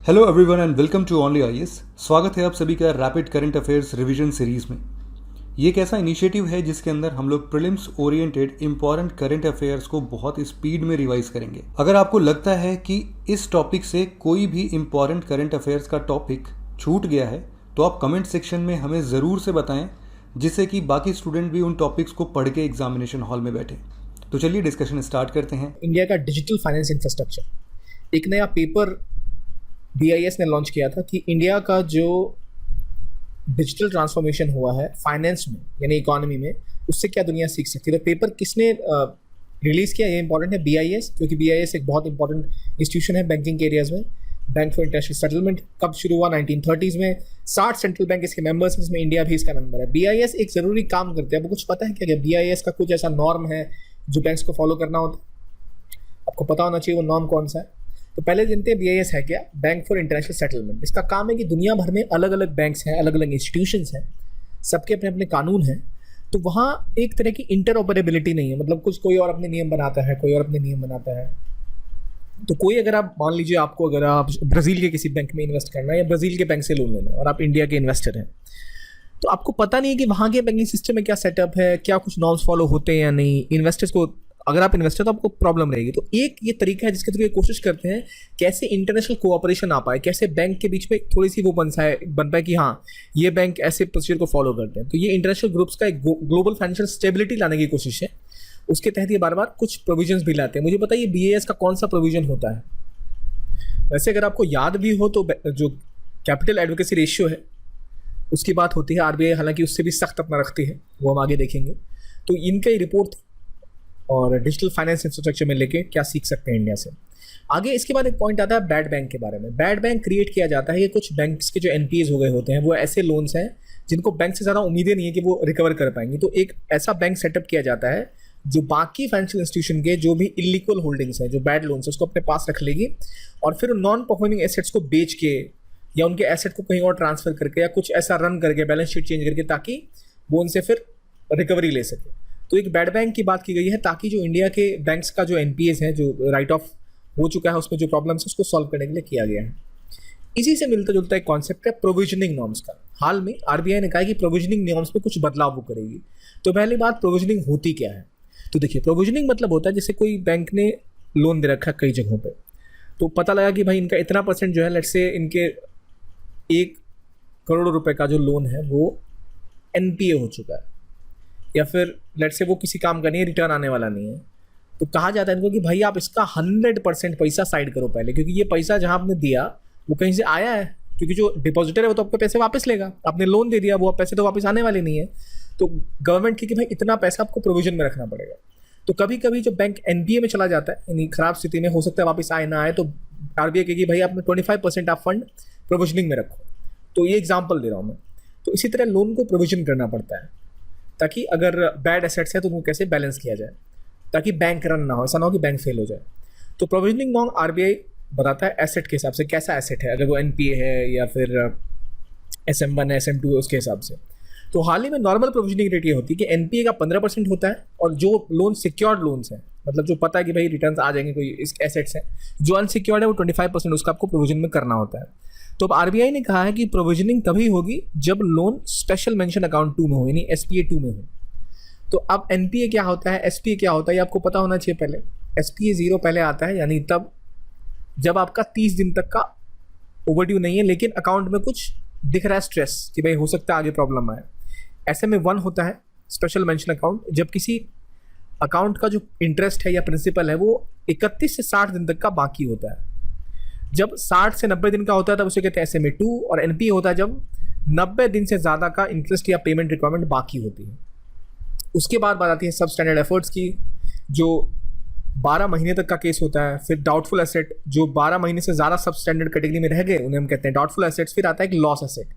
Hello everyone and welcome to Only IAS. स्वागत है आप सभी का rapid current affairs revision series में। ये एक ऐसा इनिशिएटिव है जिसके अंदर हम लोग prelims oriented important current affairs को बहुत स्पीड में रिवाइज करेंगे। अगर आपको लगता है कि इस टॉपिक से कोई भी इंपॉर्टेंट करंट अफेयर्स का टॉपिक छूट गया है तो आप कमेंट सेक्शन में हमें ज़रूर से बताएं, जिससे कि बाकी स्टूडेंट भी उन टॉपिक्स को पढ़ के एग्जामिनेशन हॉल में बैठे। तो चलिए डिस्कशन स्टार्ट करते हैं। इंडिया का डिजिटल फाइनेंस इंफ्रास्ट्रक्चर, एक नया पेपर BIS ने लॉन्च किया था कि इंडिया का जो डिजिटल ट्रांसफॉर्मेशन हुआ है फाइनेंस में यानी इकोनॉमी में, उससे क्या दुनिया सीख सकती है। तो पेपर किसने रिलीज़ किया, ये इंपॉर्टेंट है, BIS, क्योंकि BIS एक बहुत इंपॉर्टेंट इंस्टीट्यूशन है बैंकिंग के एरियाज में। बैंक फॉर इंटरनेशनल सेटलमेंट कब शुरू हुआ? 1930s में। 60 सेंट्रल बैंक इसके मेंबर्स हैं, जिसमें इंडिया भी इसका नंबर है। BIS एक ज़रूरी काम करते हैं। आपको कुछ पता है क्या BIS का कुछ ऐसा नॉर्म है जो बैंक्स को फॉलो करना होता है? आपको पता होना चाहिए वो नॉर्म कौन सा है। तो पहले जानते हैं BIS है क्या। Bank for international settlement. इसका काम है कि दुनिया भर में अलग अलग बैंक्स हैं, अलग अलग इंस्टीट्यूशंस हैं, सबके अपने अपने कानून हैं। तो वहाँ एक तरह की इंटरऑपरेबिलिटी नहीं है, मतलब कुछ कोई और अपने नियम बनाता है, कोई और अपने नियम बनाता है। तो कोई अगर आप मान लीजिए आपको अगर आप ब्राज़ील के किसी बैंक में इन्वेस्ट करना है या ब्राज़ील के बैंक से लोन लेना है और आप इंडिया के इन्वेस्टर हैं, तो आपको पता नहीं है कि वहाँ के बैंकिंग सिस्टम में क्या सेटअप है, क्या कुछ नॉर्म्स फॉलो होते हैं या नहीं। इन्वेस्टर्स को, अगर आप इन्वेस्टर तो आपको प्रॉब्लम रहेगी। तो एक ये तरीका है जिसके थ्रू ये कोशिश करते हैं कैसे इंटरनेशनल कोऑपरेशन आ पाए, कैसे बैंक के बीच में थोड़ी सी वो बन पाए कि हाँ ये बैंक ऐसे प्रोसीजर को फॉलो करते हैं। तो ये इंटरनेशनल ग्रुप्स का एक ग्लोबल फाइनेंशियल स्टेबिलिटी लाने की कोशिश है। उसके तहत ये बार बार कुछ प्रोविजंस भी लाते हैं। मुझे बताइए BIS का कौन सा प्रोविजन होता है? वैसे अगर आपको याद भी हो तो जो कैपिटल एडवोकेसी रेशियो है उसकी बात होती है। RBI हालांकि उससे भी सख्त अपना रखती है, वो हम आगे देखेंगे। तो इनका ही रिपोर्ट और डिजिटल फाइनेंस इंफ्रास्ट्रक्चर में लेके क्या सीख सकते हैं इंडिया से। आगे इसके बाद एक पॉइंट आता है बैड बैंक के बारे में। बैड बैंक क्रिएट किया जाता है, ये कुछ बैंक्स के जो NPAs हो गए होते हैं वो ऐसे लोन्स हैं जिनको बैंक से ज़्यादा उम्मीदें नहीं है कि वो रिकवर कर पाएंगे। तो एक ऐसा बैंक सेटअप किया जाता है जो बाकी फाइनेंशियल इंस्टीट्यूशन के जो भी इलीक्वल होल्डिंग्स हैं, जो बैड लोन्स है, उसको अपने पास रख लेगी और फिर नॉन परफॉर्मिंग एसेट्स को बेच के या उनके एसेट को कहीं और ट्रांसफर करके या कुछ ऐसा रन करके बैलेंस शीट चेंज करके ताकि वो उनसे फिर रिकवरी ले सके। तो एक बैड बैंक की बात की गई है ताकि जो इंडिया के बैंक्स का जो NPAs है, जो राइट ऑफ हो चुका है, उसमें जो प्रॉब्लम्स है उसको सॉल्व करने के लिए किया गया है। इसी से मिलता जुलता एक कॉन्सेप्ट है प्रोविजनिंग नॉर्म्स का। हाल में RBI ने कहा कि प्रोविजनिंग नॉर्म्स में कुछ बदलाव वो करेगी। तो पहली बात, प्रोविजनिंग होती क्या है? तो देखिए, प्रोविजनिंग मतलब होता है जैसे कोई बैंक ने लोन दे रखा है कई जगहों पे, तो पता लगा कि भाई इनका इतना % जो है, लेट्स से इनके 1 करोड़ रुपए का जो लोन है वो NPA हो चुका है, या फिर लेट्स से वो किसी काम का नहीं है, रिटर्न आने वाला नहीं है। तो कहा जाता है इनको कि भाई आप इसका 100% पैसा साइड करो पहले, क्योंकि ये पैसा जहाँ आपने दिया वो कहीं से आया है, क्योंकि जो डिपॉजिटर है वो तो आपके पैसे वापस लेगा। आपने लोन दे दिया, वो पैसे तो वापस आने वाले नहीं है। तो गवर्नमेंट की कि भाई इतना पैसा आपको प्रोविजन में रखना पड़ेगा। तो कभी कभी जो बैंक NPA में चला जाता है, यानी खराब स्थिति में, हो सकता है वापस आए ना आए, तो RBI कहेगी भाई आपने 25% आप फंड प्रोविजनिंग में रखो। तो ये एग्जाम्पल दे रहा हूँ मैं। तो इसी तरह लोन को प्रोविजन करना पड़ता है ताकि अगर बैड एसेट्स है तो उनको कैसे बैलेंस किया जाए, ताकि बैंक रन ना हो, ऐसा ना हो कि बैंक फेल हो जाए। तो प्रोविजनिंग नॉर्म RBI बताता है एसेट के हिसाब से कैसा एसेट है, अगर वो NPA है या फिर SM1 है, SM2 है, उसके हिसाब से। तो हाल ही में नॉर्मल प्रोविजनिंग रेट ये होती है कि NPA का 15% होता है, और जो लोन सिक्योर्ड लोन्स हैं, मतलब जो पता है कि भाई रिटर्न्स आ जाएंगे, कोई इस एसेट्स हैं, जो अनसिक्योर्ड है वो 25% उसका आपको प्रोविजन में करना होता है। तो अब RBI ने कहा है कि प्रोविजनिंग तभी होगी जब लोन स्पेशल मेंशन अकाउंट 2 में हो, यानी SPA 2 में हो। तो अब NPA क्या होता है, SPA क्या होता है, ये आपको पता होना चाहिए पहले। SPA 0 पहले आता है, यानी तब जब आपका 30 दिन तक का ओवरड्यू नहीं है लेकिन अकाउंट में कुछ दिख रहा है स्ट्रेस कि भाई हो सकता है आगे प्रॉब्लम आए। SMA 1 होता है स्पेशल मेंशन अकाउंट, जब किसी अकाउंट का जो इंटरेस्ट है या प्रिंसिपल है वो 31 से 60 दिन तक का बाकी होता है। जब 60 से 90 दिन का होता है तब उसे कहते हैं SMA 2, और NPA होता है जब 90 दिन से ज़्यादा का इंटरेस्ट या पेमेंट रिक्वायरमेंट बाकी होती है। उसके बाद बात आती है सब स्टैंडर्ड एफर्ट्स की, जो 12 महीने तक का केस होता है। फिर डाउटफुल एसेट, जो 12 महीने से ज़्यादा सब स्टैंडर्ड कैटेगरी में रह गए उन्हें हम कहते हैं डाउटफुल एसेट्स। फिर आता है एक लॉस एसेट,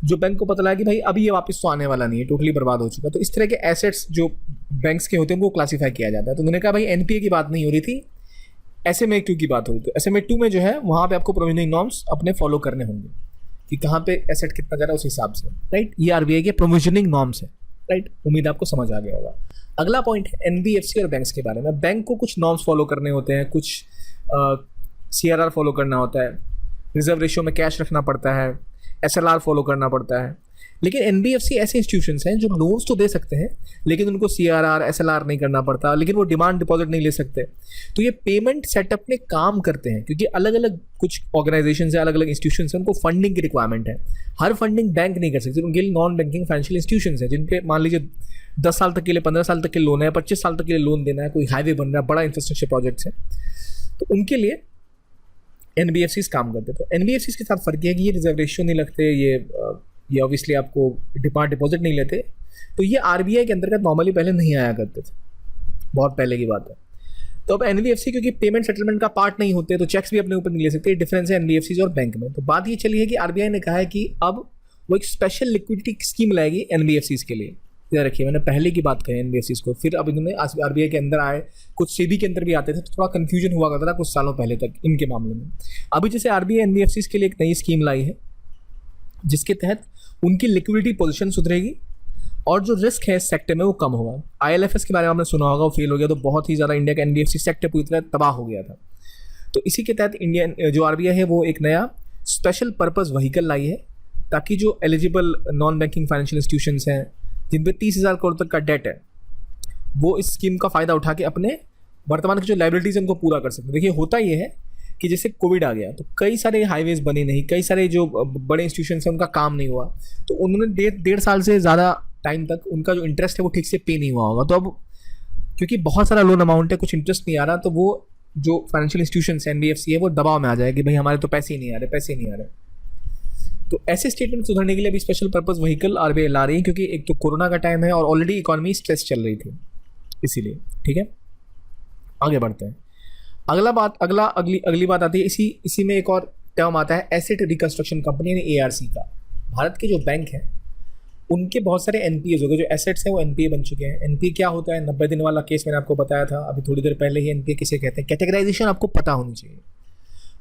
जो बैंक को पता लगा कि भाई अभी ये वापस तो आने वाला नहीं है, टोटली बर्बाद हो चुका। तो इस तरह के एसेट्स जो बैंक्स के होते हैं उनको क्लासीफाई किया जाता है। तो उन्होंने कहा भाई NPA की बात नहीं हो रही थी, SMA 2 की बात हो रही थी। तो SMA 2 में जो है वहाँ पे आपको प्रोविजनिंग नॉर्म्स अपने फॉलो करने होंगे कि कहाँ पे एसेट कितना जा रहा है उस हिसाब से, राइट। ये RBI के प्रोविजनिंग नॉर्म्स है, राइट। उम्मीद आपको समझ आ गया होगा। अगला पॉइंट है NBFC और बैंक्स के बारे में। बैंक को कुछ नॉर्म्स फॉलो करने होते हैं, कुछ CRR फॉलो करना होता है। रिजर्व रेशियो में कैश रखना पड़ता है, SLR फॉलो करना पड़ता है। लेकिन NBFC ऐसे इंस्टीट्यूशंस हैं जो लोन्स तो दे सकते हैं, लेकिन उनको CRR SLR नहीं करना पड़ता, लेकिन वो डिमांड डिपॉजिट नहीं ले सकते। तो ये पेमेंट सेटअप में काम करते हैं, क्योंकि अलग अलग कुछ ऑर्गेनाइजेशन है, अलग अलग इंस्टीट्यूशंस हैं, उनको फंडिंग की रिक्वायरमेंट है। हर फंडिंग बैंक नहीं कर सकती, उनके लिए नॉन बैंकिंग फाइनेंशियल इंस्टीट्यूशंस हैं, जिनके मान लीजिए 10 साल तक के लिए, 15 साल तक के लोन है, 25 साल तक के लिए लोन देना है, कोई हाईवे बन रहा है, बड़ा इंफ्रास्ट्रक्चर प्रोजेक्ट्स है, तो उनके लिए NBFCs काम करते हैं। तो NBFCs के साथ फर्क है कि ये रिजर्व रेशियो नहीं लगते, ये ऑब्वियसली आपको डिपॉजिट नहीं लेते। तो ये RBI के अंतर्गत नॉर्मली पहले नहीं आया करते थे, बहुत पहले की बात है। तो अब NBFC क्योंकि पेमेंट सेटलमेंट का पार्ट नहीं होते, तो चेक्स भी अपने ऊपर नहीं ले सकते। डिफरेंस है NBFCs और बैंक में। तो बात ये चली है कि RBI ने कहा है कि अब वो एक स्पेशल लिक्विडिटी स्कीम लाएगी NBFCs के लिए। याद रखिए, मैंने पहले की बात कही NBFCs को, फिर अब इन्होंने RBI के अंदर आए, कुछ सेबी के अंदर भी आते थे, तो थोड़ा कंफ्यूजन हुआ करता था कुछ सालों पहले तक इनके मामले में। अभी जैसे RBI NBFCs के लिए एक नई स्कीम लाई है, जिसके तहत उनकी लिक्विडिटी पोजीशन सुधरेगी और जो रिस्क है इस सेक्टर में वो कम होगा। IL&FS के बारे में आपने सुना होगा, वो फेल हो गया, तो बहुत ही ज़्यादा इंडिया का NBFC सेक्टर पूरी तरह तबाह हो गया था। तो इसी के तहत इंडियन जो RBI है वो एक नया स्पेशल पर्पस व्हीकल लाई है, ताकि जो eligible non banking financial institutions हैं, जिन पे 30,000 करोड़ तक का डेट है, वो इस स्कीम का फ़ायदा उठा के अपने वर्तमान की जो लाइबिलिटीज़ है उनको पूरा कर सकते हैं। देखिए, होता ये है कि जैसे कोविड आ गया, तो कई सारे हाईवेज बने नहीं, कई सारे जो बड़े इंस्टीट्यूशंस हैं उनका काम नहीं हुआ, तो उन्होंने 1.5 साल से ज़्यादा टाइम तक उनका जो इंटरेस्ट है वो ठीक से पे नहीं हुआ होगा। तो अब क्योंकि बहुत सारा लोन अमाउंट है, कुछ इंटरेस्ट नहीं आ रहा, तो वो जो फाइनेंशियल इंस्टीट्यूशंस NBFC है वो दबाव में आ जाए कि भाई हमारे तो पैसे ही नहीं आ रहे, पैसे नहीं आ रहे। तो ऐसे स्टेटमेंट सुधरने के लिए अभी स्पेशल पर्पस व्हीकल RBI ला रही है, क्योंकि एक तो कोरोना का टाइम है और ऑलरेडी इकोनॉमी स्ट्रेस चल रही थी, इसीलिए। ठीक है, आगे बढ़ते हैं। अगली बात आती है, इसी में एक और टर्म आता है एसेट रिकंस्ट्रक्शन कंपनी यानी ARC का। भारत के जो बैंक हैं उनके बहुत सारे NPAs हो गए, जो एसेट्स हैं वो NPA बन चुके हैं। NPA क्या होता है? 90 दिन वाला केस मैंने आपको बताया था अभी थोड़ी देर पहले ही। NPA किसे कहते हैं, कैटेगराइजेशन आपको पता होनी चाहिए।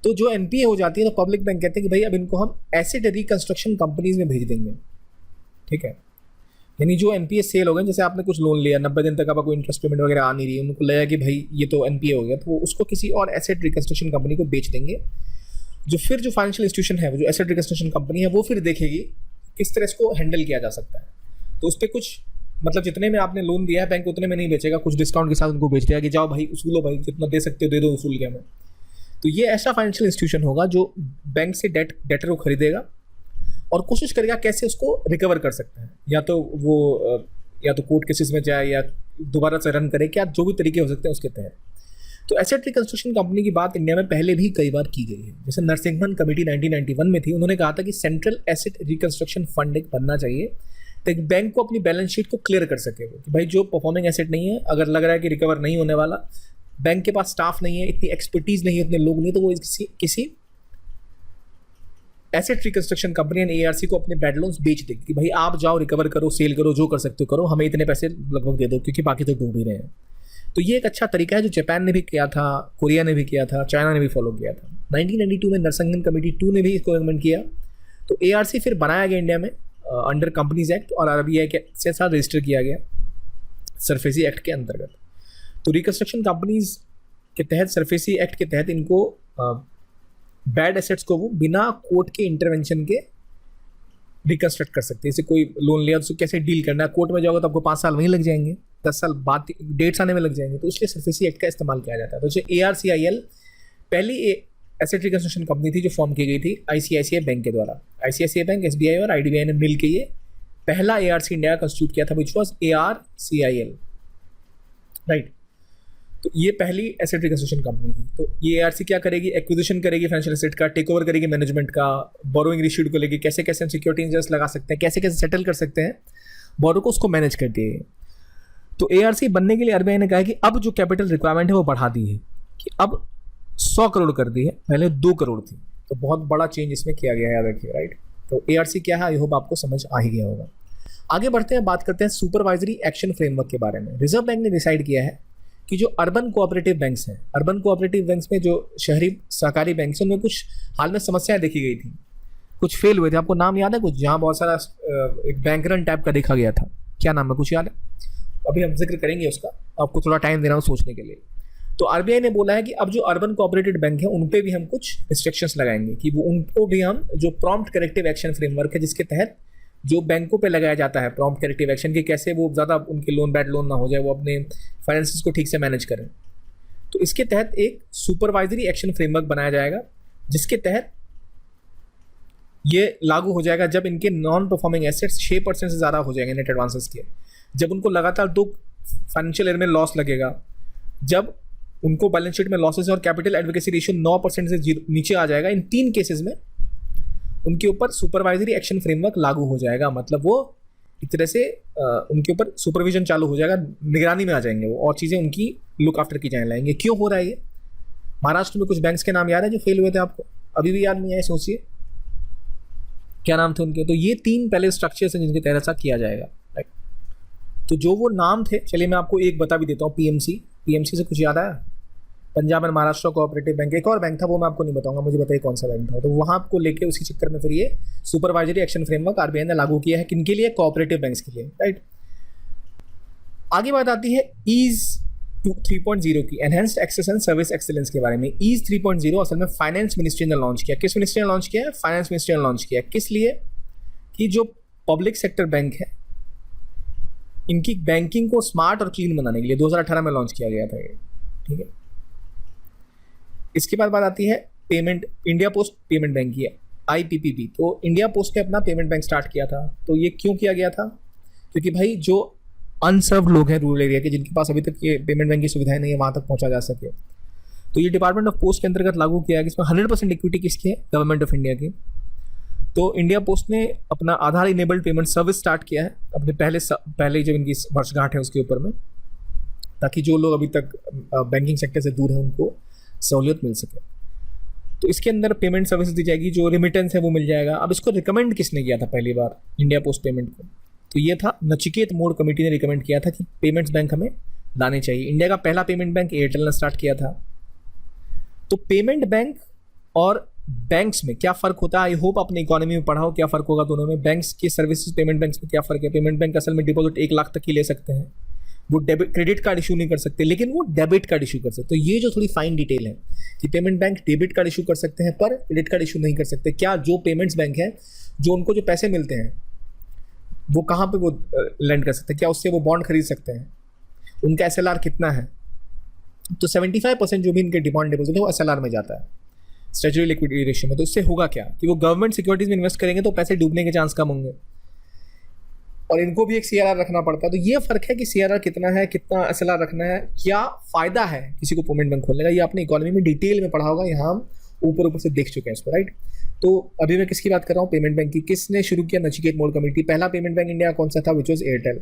तो जो NPA हो जाती है तो पब्लिक बैंक कहते हैं कि भाई अब इनको हम एसेट रिकंस्ट्रक्शन कंपनीज में भेज देंगे। ठीक है, यानी जो NPA सेल हो गए, जैसे आपने कुछ लोन लिया, 90 दिन तक आपका कोई इंटरेस्ट पेमेंट वगैरह आ नहीं रही, उनको लगा कि भाई ये तो NPA हो गया, तो वो उसको किसी और एसेट रिकंस्ट्रक्शन कंपनी को बेच देंगे। जो फिर जो फाइनेंशियल इंस्टीट्यूशन है, वो जो एसेट रिकंस्ट्रक्शन कंपनी है, वो फिर देखेगी किस तरह इसको हैंडल किया जा सकता है। तो उस पर कुछ मतलब जितने में आपने लोन दिया है बैंक उतने में नहीं बेचेगा, कुछ डिस्काउंट के साथ उनको बेच देगा कि जाओ भाई उसूलो, भाई जितना दे सकते हो दे दो, उसूल के हमें। तो ये ऐसा फाइनेंशियल इंस्टीट्यूशन होगा जो बैंक से डेटर को खरीदेगा और कोशिश करेगा कैसे उसको रिकवर कर सकते हैं, या तो कोर्ट केसेस में जाए या दोबारा से रन करे, क्या जो भी तरीके हो सकते हैं उसके तहत। तो एसेट रिकंस्ट्रक्शन कंपनी की बात इंडिया में पहले भी कई बार की गई है। जैसे नरसिम्हन कमेटी 1991 में थी, उन्होंने कहा था कि सेंट्रल एसेट रिकंस्ट्रक्शन फंड एक बनना चाहिए ताकि बैंक को अपनी बैलेंस शीट को क्लियर कर सके कि भाई जो परफॉर्मिंग एसेट नहीं है, अगर लग रहा है कि रिकवर नहीं होने वाला, बैंक के पास स्टाफ नहीं है, इतनी एक्सपर्टीज नहीं है, इतने लोग नहीं, तो वो किसी asset reconstruction company and ARC को अपने बैड लोन्स बेच देगी कि भाई आप जाओ रिकवर करो, सेल करो, जो कर सकते हो करो, हमें इतने पैसे लगभग दे दो, क्योंकि बाकी तो डूब ही रहे हैं। तो ये एक अच्छा तरीका है जो जापान ने भी किया था, कोरिया ने भी किया था, चाइना ने भी फॉलो किया था। 1992 में नरसिम्हन कमेटी 2 ने भी इसको रिकमेंड किया। तो ARC फिर बनाया गया इंडिया में अंडर कंपनीज एक्ट और RBI के से साथ रजिस्टर किया गया सरफेसी एक्ट के अंतर्गत। तो रिकंस्ट्रक्शन कंपनीज के तहत, सरफेसी एक्ट के तहत, इनको बैड एसेट्स को वो बिना कोर्ट के इंटरवेंशन के रिकंस्ट्रक्ट कर सकते हैं। जैसे कोई लोन लिया तो उसको कैसे डील करना है, कोर्ट में जाओगे तो आपको 5 साल वहीं लग जाएंगे, 10 साल बाद 1.5 आने में लग जाएंगे। तो इसलिए सरफेसी एक्ट का इस्तेमाल किया जाता है। तो जैसे ARCIL पहली एसेट रिकंस्ट्रक्शन कंपनी थी जो फॉर्म की गई थी ICICI बैंक के द्वारा। ICICI बैंक, SBI और IDBI ने मिल के ये पहला ARC इंडिया कंस्टिट्यूट किया था, विच वॉज ARCIL, राइट। तो ये पहली एसेट रिकंस्ट्रक्शन कंपनी थी। तो ये ARC क्या करेगी, एक्विजिशन करेगी फाइनेंशियल एसेट का, टेक ओवर करेगी मैनेजमेंट का, बोरोइंग रेशियो को लेगी, कैसे कैसे हम सिक्योरिटी इंटरेस्ट लगा सकते हैं, कैसे कैसे सेटल कर सकते हैं बोरो को, उसको मैनेज करती है। तो ARC बनने के लिए RBI ने कहा कि अब जो कैपिटल रिक्वायरमेंट है वो बढ़ा दी है, कि अब 100 करोड़ कर दी है, पहले 2 करोड़ थी। तो बहुत बड़ा चेंज इसमें किया गया है, याद रखिए, राइट। तो ARC क्या है, आई होप आपको समझ आ ही गया होगा। आगे बढ़ते हैं, बात करते हैं सुपरवाइजरी एक्शन फ्रेमवर्क के बारे में। रिजर्व बैंक ने डिसाइड किया है कि जो अर्बन कोऑपरेटिव बैंक्स हैं, अर्बन कोऑपरेटिव बैंक्स में जो शहरी सहकारी बैंक हैं, उनमें कुछ हाल में समस्याएं देखी गई थी, कुछ फेल हुए थे। आपको नाम याद है कुछ, जहाँ बहुत सारा एक बैंक रन टाइप का देखा गया था, क्या नाम है, कुछ याद है? अभी हम जिक्र करेंगे उसका, आपको थोड़ा टाइम दे रहा हूँ सोचने के लिए। तो आरबीआई ने बोला है कि अब जो अर्बन कोऑपरेटिव बैंक है उन पे भी हम कुछ रिस्ट्रिक्शंस लगाएंगे कि वो उनको भी हम जो प्रॉम्प्ट करेक्टिव एक्शन फ्रेमवर्क है जिसके तहत जो बैंकों पे लगाया जाता है प्रॉम्प्ट करेक्टिव एक्शन के कैसे वो ज़्यादा उनके लोन बैड लोन ना हो जाए, वो अपने फाइनेंसेस को ठीक से मैनेज करें। तो इसके तहत एक सुपरवाइजरी एक्शन फ्रेमवर्क बनाया जाएगा जिसके तहत ये लागू हो जाएगा जब इनके नॉन परफॉर्मिंग एसेट्स 6% से ज़्यादा हो जाएंगे नेट एडवांसेस के, जब उनको लगातार 2 फाइनेंशियल ईयर में लॉस लगेगा, जब उनको बैलेंस शीट में लॉसेस और कैपिटल एडवोकेसी रेशियो 9% से नीचे आ जाएगा। इन 3 केसेस में उनके ऊपर सुपरवाइजरी एक्शन फ्रेमवर्क लागू हो जाएगा। मतलब वो एक तरह से उनके ऊपर सुपरविजन चालू हो जाएगा, निगरानी में आ जाएंगे वो और चीज़ें उनकी लुक आफ्टर की जाने लाएंगे। क्यों हो रहा है ये? महाराष्ट्र में कुछ बैंक्स के नाम याद है जो फेल हुए थे, आपको अभी भी याद नहीं आए? सोचिए क्या नाम थे उनके। तो ये 3 पहले स्ट्रक्चर्स हैं जिनके तहत ऐसा किया जाएगा, राइट। तो जो वो नाम थे, चलिए मैं आपको एक बता भी देता हूँ। पीएमसी से कुछ याद आया? Punjab and Maharashtra cooperative bank. एक और बैंक था वो मैं आपको नहीं बताऊंगा, मुझे बताइए कौन सा बैंक था। तो वहाँ आपको लेके उसी चक्कर में फिर ये सुपरवाइजरी एक्शन फ्रेमवर्क आरबीआई ने लागू किया है। किनके लिए? कोऑपरेटिव बैंक्स के लिए, राइट। आगे बात आती है ईज 3.0 की, enhanced access and service excellence के बारे में। ईज 3.0 असल में फाइनेंस मिनिस्ट्री ने लॉन्च किया। किस मिनिस्ट्री ने लॉन्च किया है? फाइनेंस मिनिस्ट्री ने लॉन्च किया। किस लिए? कि जो पब्लिक सेक्टर बैंक है इनकी बैंकिंग को स्मार्ट और क्लीन बनाने के लिए 2018 में लॉन्च किया गया था ये, ठीक है। इसके बाद बात आती है payment, India post payment bank की है, आईपीपीबी। तो इंडिया पोस्ट ने अपना पेमेंट बैंक स्टार्ट किया था। तो ये क्यों किया गया था? क्योंकि भाई जो अनसर्व्ड लोग हैं रूरल एरिया के, जिनके पास अभी तक ये पेमेंट बैंक की सुविधाएं नहीं है, वहाँ तक पहुँचा जा सके। तो ये डिपार्टमेंट ऑफ पोस्ट के अंतर्गत लागू किया है। इसमें 100% इक्विटी किसकी है? गवर्नमेंट ऑफ इंडिया की। तो इंडिया पोस्ट ने अपना आधार इनेबल्ड पेमेंट सर्विस स्टार्ट किया है अपने पहले जब इनकी वर्षगांठ है उसके ऊपर में, ताकि जो लोग अभी तक बैंकिंग सेक्टर से दूर हैं उनको सहूलियत मिल सके। तो इसके अंदर पेमेंट सर्विस दी जाएगी, जो रिमिटेंस है वो मिल जाएगा। अब इसको रिकमेंड किसने किया था पहली बार इंडिया पोस्ट पेमेंट को? तो ये था नचिकेत मोड कमेटी ने रिकमेंड किया था कि पेमेंट्स बैंक हमें लाने चाहिए। इंडिया का पहला पेमेंट बैंक एयरटेल ने स्टार्ट किया था। तो पेमेंट बैंक और बैंक्स में क्या फ़र्क होता है? आई होप आपने इकोनॉमी में पढ़ा हो क्या फ़र्क होगा दोनों में। बैंक्स की सर्विसेज पेमेंट बैंक्स में क्या फ़र्क है? पेमेंट बैंक असल में डिपॉजिट 1 लाख तक ही ले सकते हैं, वो डेबिट क्रेडिट कार्ड इशू नहीं कर सकते, लेकिन वो डेबिट कार्ड इशू कर सकते। तो ये जो थोड़ी फाइन डिटेल है कि payment bank debit card issue कर सकते हैं पर क्रेडिट कार्ड इशू नहीं कर सकते। क्या जो पेमेंट्स बैंक है, जो उनको जो पैसे मिलते हैं वो कहाँ पे वो लैंड कर सकते हैं? क्या उससे वो बॉन्ड खरीद सकते हैं? उनका SLR कितना है? तो 75% जो भी इनके डिमांड डिपॉजिट है वो SLR में जाता है, स्टैट्यूटरी लिक्विडिटी रेशियो में। तो इससे होगा क्या कि वो गवर्नमेंट सिक्योरिटीज में इन्वेस्ट करेंगे तो पैसे डूबने के चांस कम होंगे, और इनको भी एक CRR रखना पड़ता है। तो ये फर्क है कि CRR कितना है, कितना SLR रखना है, क्या फायदा है किसी को पेमेंट बैंक खोलने का। ये आपने इकोनॉमी में डिटेल में पढ़ा होगा, यहाँ हम ऊपर से देख चुके हैं इसको, राइट। तो अभी मैं किसकी बात कर रहा हूँ? पेमेंट बैंक की। किसने शुरू किया? Nachiket mode committee. पहला पेमेंट बैंक इंडिया कौन सा था? Which was Airtel.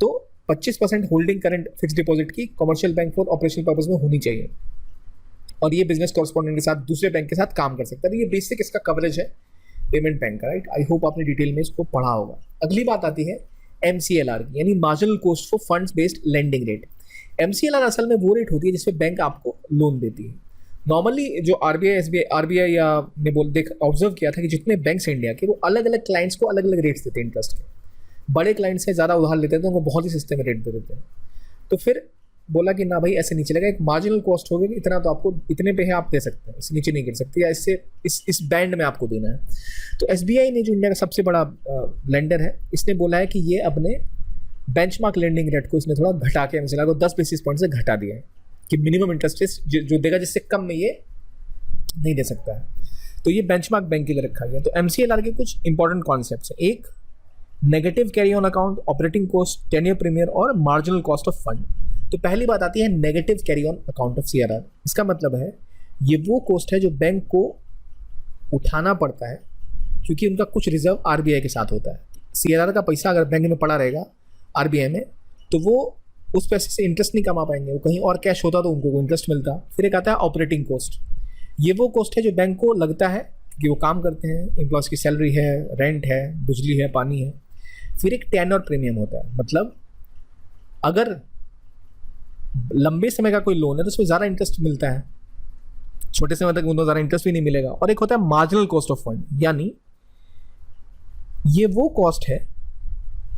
तो 25% होल्डिंग करंट फिक्स डिपॉजिट की commercial bank for operational purpose में होनी चाहिए, और ये बिजनेस कॉरेस्पॉन्डेंट के साथ दूसरे बैंक के साथ काम कर सकता है। तो ये बेसिक इसका कवरेज है पेमेंट बैंक का, राइट। आई होप आपने डिटेल में इसको पढ़ा होगा। अगली बात आती है MCLR की, यानी marginal cost for funds based lending rate. MCLR असल में वो रेट होती है जिसमें बैंक आपको लोन देती है। नॉर्मली जो आरबीआई या ने ऑब्जर्व किया था कि जितने बैंक्स हैं इंडिया के, वो अलग अलग क्लाइंट्स को अलग अलग रेट्स देते हैं इंटरेस्ट के। बड़े क्लाइंट्स से ज़्यादा उधार लेते हैं तो उनको बहुत ही सस्ते में रेट दे देते हैं। तो फिर बोला कि ना भाई ऐसे नहीं चलेगा, एक मार्जिनल कॉस्ट होगी, इतना तो आपको इतने पे है आप दे सकते हैं, इससे नीचे नहीं गिर सकते, या इससे इस बैंड में आपको देना है। तो SBI ने, जो इंडिया का सबसे बड़ा लेंडर है, इसने बोला है कि ये अपने बेंचमार्क लेंडिंग रेट को इसने थोड़ा घटा के MCLR को 10 बेसिस पॉइंट से घटा दिया है कि मिनिमम इंटरेस्ट रेट जो देगा, जिससे कम में ये नहीं दे सकता है। तो ये बेंचमार्क बैंक के लिए रखा गया। तो MCLR के कुछ इंपॉर्टेंट कॉन्सेप्ट्स हैं। एक, negative carry on account, operating cost, tenure premier और मार्जिनल कॉस्ट ऑफ फंड। तो पहली बात आती है negative carry on account of CRR। इसका मतलब है ये वो कॉस्ट है जो बैंक को उठाना पड़ता है क्योंकि उनका कुछ रिजर्व RBI के साथ होता है। CRR का पैसा अगर बैंक में पड़ा रहेगा RBI में, तो वो उस पैसे से इंटरेस्ट नहीं कमा पाएंगे, वो कहीं और कैश होता तो उनको इंटरेस्ट मिलता। फिर एक आता है ऑपरेटिंग कॉस्ट। ये वो कॉस्ट है जो बैंक को लगता है कि वो काम करते हैं, एम्प्लॉयज़ की सैलरी है, रेंट है, बिजली है, पानी है। फिर एक टेन्योर प्रीमियम होता है, मतलब अगर लंबे समय का कोई लोन है तो उसमें ज़्यादा इंटरेस्ट मिलता है, छोटे समय तक उनको ज़्यादा इंटरेस्ट भी नहीं मिलेगा। और एक होता है मार्जिनल कॉस्ट ऑफ फंड, यानी ये वो कॉस्ट है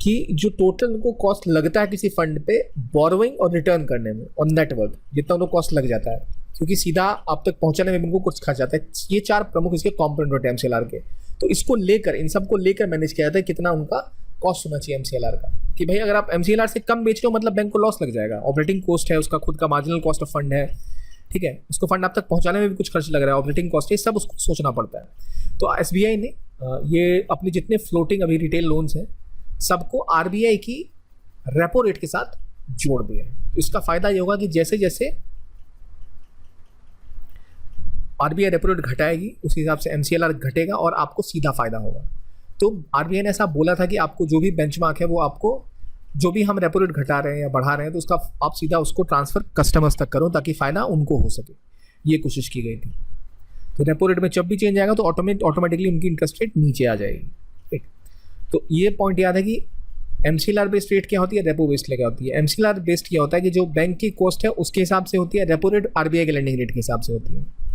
कि जो टोटल उनको कॉस्ट लगता है किसी फंड पे बोरोइंग और रिटर्न करने में और नेटवर्क जितना उनको कॉस्ट लग जाता है, क्योंकि सीधा आप तक पहुंचाने में उनको कुछ खर्च जाता है। ये 4 प्रमुख इसके कॉम्पोनेंट होते हैं एमसीएलआर के। तो इसको लेकर, इन सबको लेकर मैनेज किया जाता है कितना उनका कॉस्ट होना चाहिए एमसीएलआर का, कि भाई अगर आप एमसीएलआर से कम बेच रहे हो मतलब बैंक को लॉस लग जाएगा। ऑपरेटिंग कॉस्ट है उसका, खुद का मार्जिनल कॉस्ट ऑफ फंड है, ठीक है, उसको फंड आप तक पहुंचाने में भी कुछ खर्च लग रहा है, ऑपरेटिंग कॉस्ट है, सब उसको सोचना पड़ता है। तो एसबीआई ने ये अपने जितने फ्लोटिंग अभी रिटेल लोन्स हैं सबको आरबीआई की रेपो रेट के साथ जोड़ दिया है। तो इसका फायदा ये होगा कि जैसे जैसे आरबीआई रेपो रेट घटाएगी उस हिसाब से एमसीएलआर घटेगा और आपको सीधा फायदा होगा। तो आरबीआई ने ऐसा बोला था कि आपको जो भी बेंचमार्क है वो आपको, जो भी हम रेपो रेट घटा रहे हैं या बढ़ा रहे हैं तो उसका आप सीधा उसको ट्रांसफर कस्टमर्स तक करो ताकि फायदा उनको हो सके, ये कोशिश की गई थी। तो रेपो रेट में जब भी चेंज आएगा तो ऑटोमेटिकली उनकी इंटरेस्ट रेट नीचे आ जाएगी, ठीक। तो ये पॉइंट याद है कि एमसीएलआर बेस्ड रेट क्या होती है, रेपो बेस्ड क्या होती है। एमसीएलआर बेस्ड क्या होता है कि जो बैंक की कॉस्ट है उसके हिसाब से होती है, रेपो रेट आरबीआई के लेंडिंग रेट के हिसाब से होती है।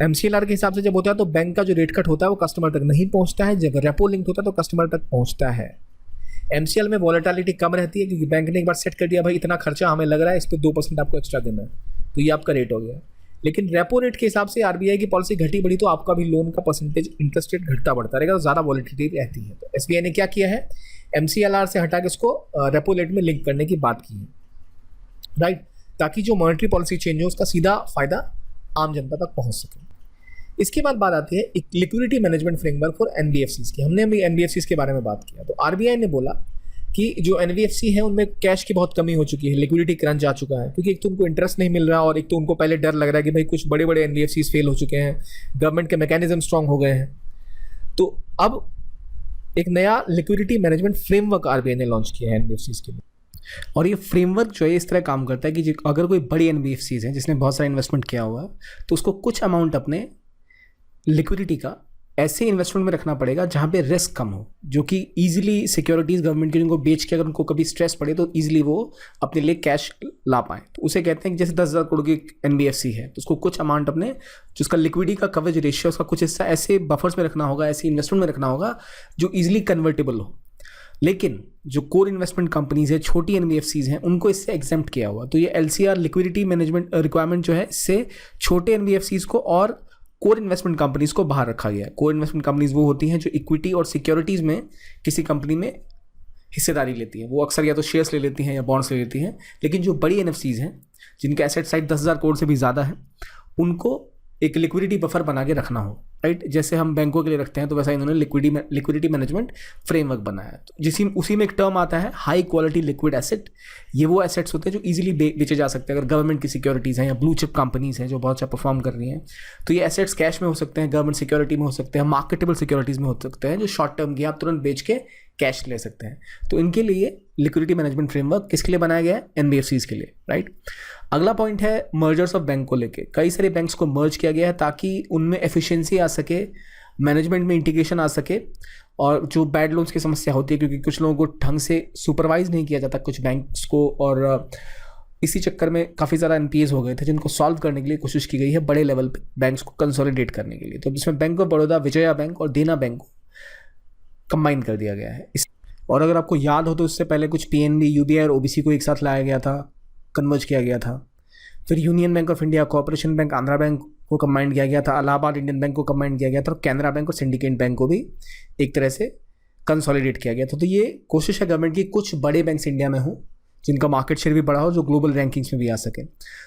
एमसीएलआर के हिसाब से जब होता है तो बैंक का जो रेट कट होता है वो कस्टमर तक नहीं पहुंचता है, जब रेपो लिंक होता है तो कस्टमर तक पहुंचता है। एमसीएल में वॉलेटिलिटी कम रहती है क्योंकि बैंक ने एक बार सेट कर दिया भाई इतना खर्चा हमें लग रहा है, इस पर 2% आपको एक्स्ट्रा देना है, तो ये आपका रेट हो गया। लेकिन रेपो रेट के हिसाब से आरबीआई की पॉलिसी घटी बढ़ी तो आपका भी लोन का परसेंटेज इंटरेस्ट रेट घटता बढ़ता रहेगा, तो ज़्यादा वॉलेटिलिटी रहती है। तो एसबीआई ने क्या किया है, एमसीएलआर से हटा के उसको रेपो रेट में लिंक करने की बात की है, राइट, ताकि जो मॉनेटरी पॉलिसी चेंज हो उसका सीधा फायदा आम जनता तक पहुंच सके। इसके बाद बात आती है एक liquidity management framework for NBFCs की। हमने अभी एनबीएफसीज के बारे में बात किया, तो आरबीआई ने बोला कि जो एनबीएफसी है उनमें कैश की बहुत कमी हो चुकी है, लिक्विडिटी क्रंच आ चुका है, क्योंकि एक तो उनको इंटरेस्ट नहीं मिल रहा और एक तो उनको पहले डर लग रहा है कि भाई कुछ बड़े बड़े एनबीएफसीज फेल हो चुके हैं, गवर्नमेंट के मैकेनिज्म स्ट्रांग हो गए हैं। तो अब एक नया लिक्विडिटी मैनेजमेंट फ्रेमवर्क आरबीआई ने लॉन्च किया है एनबीएफसीज के लिए। और ये फ्रेमवर्क जो है इस तरह काम करता है कि अगर कोई बड़ी एनबीएफसीज है जिसने बहुत सारा इन्वेस्टमेंट किया हुआ है तो उसको कुछ अमाउंट अपने लिक्विडिटी का ऐसे इन्वेस्टमेंट में रखना पड़ेगा जहाँ पे रिस्क कम हो, जो कि इजीली सिक्योरिटीज़ गवर्नमेंट की जिनको बेच के अगर उनको कभी स्ट्रेस पड़े तो इजीली वो अपने लिए कैश ला पाएँ। तो उसे कहते हैं कि जैसे 10,000 करोड़ की एनबीएफसी है तो उसको कुछ अमाउंट अपने जो उसका लिक्विडिटी का कवरेज रेशियो उसका कुछ हिस्सा ऐसे बफर्स में रखना होगा, ऐसे इन्वेस्टमेंट में रखना होगा जो ईजिली कन्वर्टेबल हो। लेकिन जो कोर इन्वेस्टमेंट कंपनीज है, छोटी एनबीएफसीज हैं, उनको इससे एग्जेम्प्ट किया हुआ। तो ये एलसीआर लिक्विडिटी मैनेजमेंट रिक्वायरमेंट जो है इससे छोटे एनबीएफसीज को और कोर इन्वेस्टमेंट कंपनीज को बाहर रखा गया है। कोर इन्वेस्टमेंट कंपनीज वो होती हैं जो इक्विटी और सिक्योरिटीज में किसी कंपनी में हिस्सेदारी लेती हैं, वो अक्सर या तो शेयर्स ले लेती हैं या बॉन्ड्स ले लेती हैं। लेकिन जो बड़ी एनएफसीज हैं जिनके एसेट साइज 10,000 करोड़ से भी ज़्यादा है उनको एक लिक्विडिटी बफर बना के रखना हो, राइट, जैसे हम बैंकों के लिए रखते हैं तो वैसा इन्होंने लिक्विडिटी मैनेजमेंट फ्रेमवर्क बनाया है। तो उसी में एक टर्म आता है हाई क्वालिटी लिक्विड एसेट। ये वो एसेट्स होते हैं जो इजीली बेचे जा सकते हैं। अगर गवर्नमेंट की सिक्योरिटीज़ हैं या ब्लू चिप कंपनीज हैं जो बहुत अच्छा परफॉर्म कर रही हैं तो ये एसेट्स कैश में हो सकते हैं, गवर्नमेंट सिक्योरिटी में हो सकते हैं, मार्केटेबल सिक्योरिटीज़ में हो सकते हैं जो शॉर्ट टर्म की आप तुरंत बेच के कैश ले सकते हैं। तो इनके लिए लिक्विडिटी मैनेजमेंट फ्रेमवर्क किसके लिए बनाया गया है, एनबीएफसीज के लिए, राइट। अगला पॉइंट है मर्जर्स ऑफ बैंक को लेके। कई सारे बैंक्स को मर्ज किया गया है ताकि उनमें एफिशिएंसी आ सके, मैनेजमेंट में इंटीग्रेशन आ सके और जो बैड लोन्स की समस्या होती है क्योंकि कुछ लोगों को ढंग से सुपरवाइज नहीं किया जाता कुछ बैंक्स को, और इसी चक्कर में काफ़ी ज़्यादा एनपीएस हो गए थे जिनको सॉल्व करने के लिए कोशिश की गई है बड़े लेवल पे बैंक्स को कंसोलिडेट करने के लिए। तो जिसमें bank of Baroda, Vijaya bank और देना बैंक को कंबाइन कर दिया गया है। और अगर आपको याद हो तो इससे पहले कुछ पीएनबी, यूबीआई और ओबीसी को एक साथ लाया गया था, कन्वर्ज किया गया था। फिर union bank of India, corporation bank, Andhra bank को कंबाइन किया गया था, इलाहाबाद इंडियन बैंक को कंबाइन किया गया था और कैनरा बैंक और सिंडिकेट बैंक को भी एक तरह से कंसोलिडेट किया गया था। तो ये कोशिश है गवर्नमेंट की कुछ बड़े बैंक्स इंडिया में हों जिनका मार्केट शेयर भी बड़ा हो, जो ग्लोबल रैंकिंग्स में भी आ सके।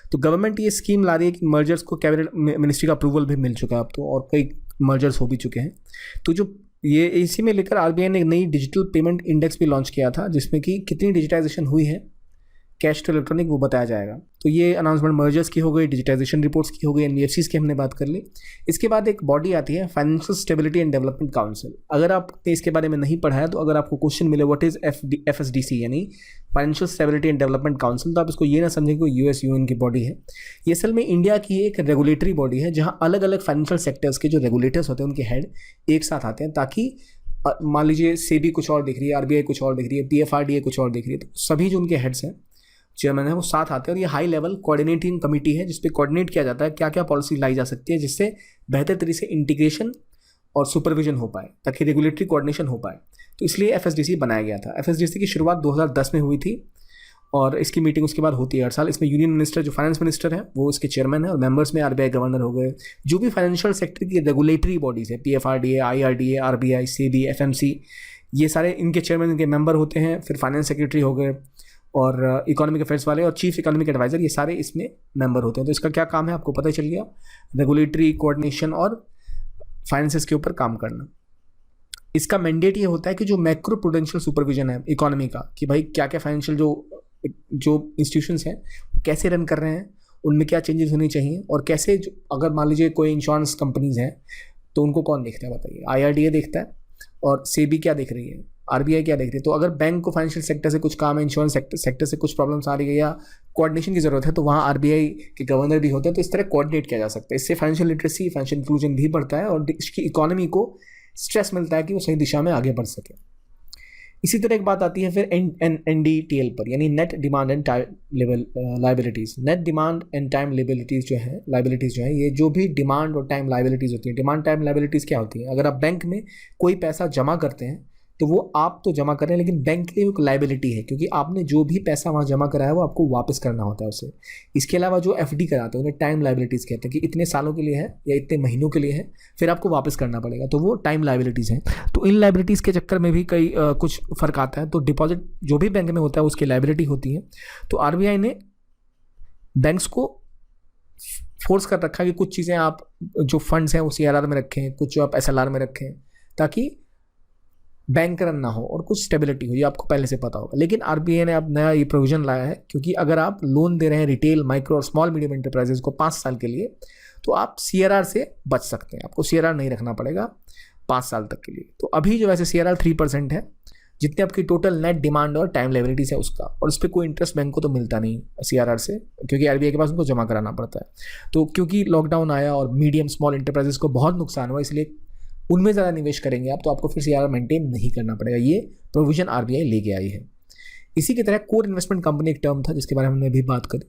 तो गवर्नमेंट ये स्कीम ला रही है कि मर्जर्स को कैबिनेट मिनिस्ट्री का अप्रूवल भी मिल चुका है अब तो, और कई मर्जर्स हो भी चुके हैं। तो जो ये इसी में लेकर आरबीआई ने एक नई डिजिटल पेमेंट इंडेक्स भी लॉन्च किया था जिसमें कि कितनी डिजिटाइजेशन हुई है कैश टू इलेक्ट्रॉनिक वो बताया जाएगा। तो ये अनाउंसमेंट मर्जर्स की हो गई, डिजिटाइजेशन रिपोर्ट्स की हो गई, एनबीएफसीज की हमने बात कर ली। इसके बाद एक बॉडी आती है financial stability and development council. अगर आपने इसके बारे में नहीं पढ़ा है तो अगर आपको क्वेश्चन मिले व्हाट इज एफएसडीसी यानी financial stability and development council, तो आप इसको ये ना समझें कि यूएस यूएन की बॉडी है। ये असल में इंडिया की एक रेगुलेटरी बॉडी है जहाँ अलग अलग फाइनेंशियल सेक्टर्स के जो रेगुलेटर्स होते हैं उनके हेड एक साथ आते हैं, ताकि मान लीजिए सेबी कुछ और देख रही है, आरबीआई कुछ और देख रही है, पीएफआरडीए कुछ और देख रही है, तो सभी जो उनके हेड्स हैं, चेयरमैन है, वो साथ आते हैं। और ये हाई लेवल कोऑर्डिनेटिंग कमेटी है जिसपे कोऑर्डिनेट किया जाता है क्या क्या पॉलिसी लाई जा सकती है जिससे बेहतर तरीके से इंटीग्रेशन और सुपरविजन हो पाए, ताकि रेगुलेटरी कोऑर्डिनेशन हो पाए। तो इसलिए एफएसडीसी बनाया गया था। एफएसडीसी की शुरुआत 2010 में हुई थी और इसकी मीटिंग उसके बाद होती है हर साल। इसमें यूनियन मिनिस्टर जो फाइनेंस मिनिस्टर है वो इसके चेयरमैन है और मेंबर्स में आरबीआई गवर्नर हो गए, जो भी फाइनेंशियल सेक्टर की रेगुलेटरी बॉडीज़ है, PFRDA, IRDA, RBI, SEBI, FMC, ये सारे इनके चेयरमैन इनके मेंबर होते हैं। फिर फाइनेंस सेक्रेटरी हो गए और इकोनॉमिक अफेयर्स वाले और चीफ इकोनॉमिक एडवाइजर, ये सारे इसमें मेंबर होते हैं। तो इसका क्या काम है आपको पता ही चल गया, रेगुलेटरी कोऑर्डिनेशन और फाइनेंसेस के ऊपर काम करना। इसका मैंडेट ये होता है कि जो मैक्रो प्रूडेंशियल सुपरविजन है इकोनॉमी का, कि भाई क्या क्या फाइनेंशियल जो इंस्टीट्यूशंस हैं कैसे रन कर रहे हैं, उनमें क्या चेंजेस होनी चाहिए और कैसे अगर मान लीजिए कोई इंश्योरेंस कंपनीज हैं तो उनको कौन देखता है बताइए, आईआरडीए देखता है और सेबी क्या देख रही है, आरबीआई क्या देख रही है। तो अगर बैंक को फाइनेंशियल सेक्टर से कुछ काम है, इंश्योरेंस सेक्टर से कुछ प्रॉब्लम्स आ रही है या कोऑर्डिनेशन की जरूरत है, तो वहाँ आरबीआई के गवर्नर भी होते हैं। तो इस तरह कोऑर्डिनेट किया जा सकता है। इससे फाइनेंशियल लिटरेसी, फाइनेंशियल इंक्लूजन भी बढ़ता है और इसकी इकोनॉमी को स्ट्रेस मिलता है कि वो सही दिशा में आगे बढ़ सके। इसी तरह एक बात आती है फिर NDTL पर, यानी net demand and time liabilities. Net demand and time liabilities जो है ये जो भी डिमांड और टाइम लाइबिलिटीज़ होती है। डिमांड टाइम लाइबिलिटीज़ क्या होती है, अगर आप बैंक में कोई पैसा जमा करते हैं तो वो आप तो जमा कर रहे हैं लेकिन बैंक के लिए एक लाइबिलिटी है, क्योंकि आपने जो भी पैसा वहाँ जमा कराया है वो आपको वापस करना होता है उसे। इसके अलावा जो एफडी कराते हैं उन्हें टाइम लाइबिलिटीज़ कहते हैं कि इतने सालों के लिए है या इतने महीनों के लिए है, फिर आपको वापस करना पड़ेगा, तो वो टाइम लाइबिलिटीज़ हैं। तो इन लाइबिलिटीज़ के चक्कर में भी कई कुछ फ़र्क आता है। तो डिपॉजिट जो भी बैंक में होता है उसकी लाइबिलिटी होती है। तो आरबीआई ने बैंक्स को फोर्स कर रखा है कि कुछ चीज़ें आप जो फंड्स हैं वो सीआरआर में रखें, कुछ जो आप एसएलआर में रखें, ताकि बैंक रन ना हो और कुछ स्टेबिलिटी हो। ये आपको पहले से पता होगा। लेकिन आरबीआई ने अब नया ये प्रोविजन लाया है, क्योंकि अगर आप लोन दे रहे हैं रिटेल, माइक्रो और स्मॉल मीडियम एंटरप्राइजेज को 5 साल के लिए, तो आप सीआरआर से बच सकते हैं। आपको सीआरआर नहीं रखना पड़ेगा 5 साल तक के लिए। तो अभी जो वैसे सीआरआर 3% है, जितने आपकी टोटल नेट डिमांड और टाइम लाइबिलिटीज है उसका, और उस पर कोई इंटरेस्ट बैंक को तो मिलता नहीं सीआरआर से, क्योंकि आरबीआई के पास उनको जमा कराना पड़ता है। तो क्योंकि लॉकडाउन आया और मीडियम स्मॉल एंटरप्राइजेस को बहुत नुकसान हुआ, इसलिए उनमें ज़्यादा निवेश करेंगे आप, तो आपको फिर सीआरआर मेंटेन नहीं करना पड़ेगा। ये प्रोविजन आरबीआई लेके आई है। इसी की तरह कोर इन्वेस्टमेंट कंपनी एक टर्म था जिसके बारे में हमने अभी बात करी।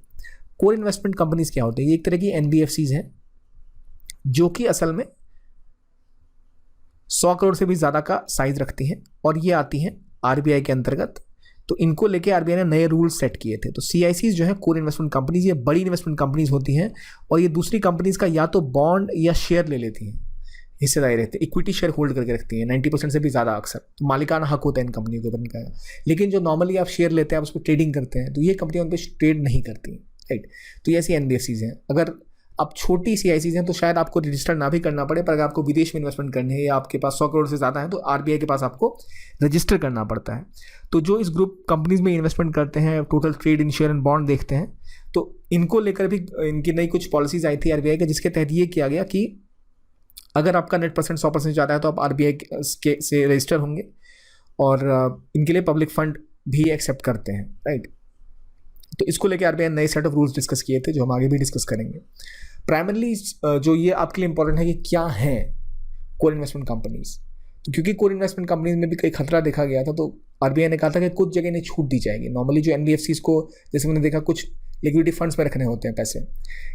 कोर इन्वेस्टमेंट कंपनीज क्या होते हैं, ये एक तरह की एनबीएफसीज हैं जो कि असल में 100 करोड़ से भी ज़्यादा का साइज रखती हैं और ये आती हैं आरबीआई के अंतर्गत। तो इनको लेके आरबीआई ने नए रूल सेट किए थे। तो सीआईसीज जो है कोर इन्वेस्टमेंट कंपनीज, ये बड़ी इन्वेस्टमेंट कंपनीज होती हैं और ये दूसरी कंपनीज का या तो बॉन्ड या शेयर ले लेती हैं, हिस्सेदारी रहती है, इक्विटी शेयर होल्ड करके रखती है 90% से भी ज़्यादा अक्सर। तो मालिकाना हक होता है इन कंपनियों के ऊपर इनका। लेकिन जो नॉर्मली आप शेयर लेते हैं, आप उस पर ट्रेडिंग करते हैं, तो ये कंपनियां उन पर ट्रेड नहीं करती, राइट। तो ये ऐसी एनबीएफसीज हैं। अगर आप छोटी सीआईसीज हैं तो शायद आपको रजिस्टर ना भी करना पड़े, पर अगर आपको विदेश में इन्वेस्टमेंट करनी है या आपके पास 100 करोड़ से ज़्यादा है तो आरबीआई के पास आपको रजिस्टर करना पड़ता है। तो जो इस ग्रुप कंपनीज में इन्वेस्टमेंट करते हैं, total trade in share and bond देखते हैं, तो इनको लेकर भी इनकी नई कुछ पॉलिसीज आई थी आरबीआई के, जिसके तहत ये किया गया कि अगर आपका नेट परसेंट 100% ज़्यादा है तो आप आरबीआई से रजिस्टर होंगे और इनके लिए पब्लिक फंड भी एक्सेप्ट करते हैं, राइट। तो इसको लेके आरबीआई नए सेट ऑफ रूल्स डिस्कस किए थे जो हम आगे भी डिस्कस करेंगे। प्राइमरली जो ये आपके लिए इंपॉर्टेंट है कि क्या है कोर इन्वेस्टमेंट कंपनीज। तो क्योंकि कोर इन्वेस्टमेंट कंपनीज में भी कई खतरा देखा गया था, तो आरबीआई ने कहा था कि कुछ जगह इन्हें छूट दी जाएगी। नॉर्मली जो एनबीएफसीज को, जैसे मैंने देखा, कुछ लिक्विडिटी फंड्स में रखने होते हैं पैसे,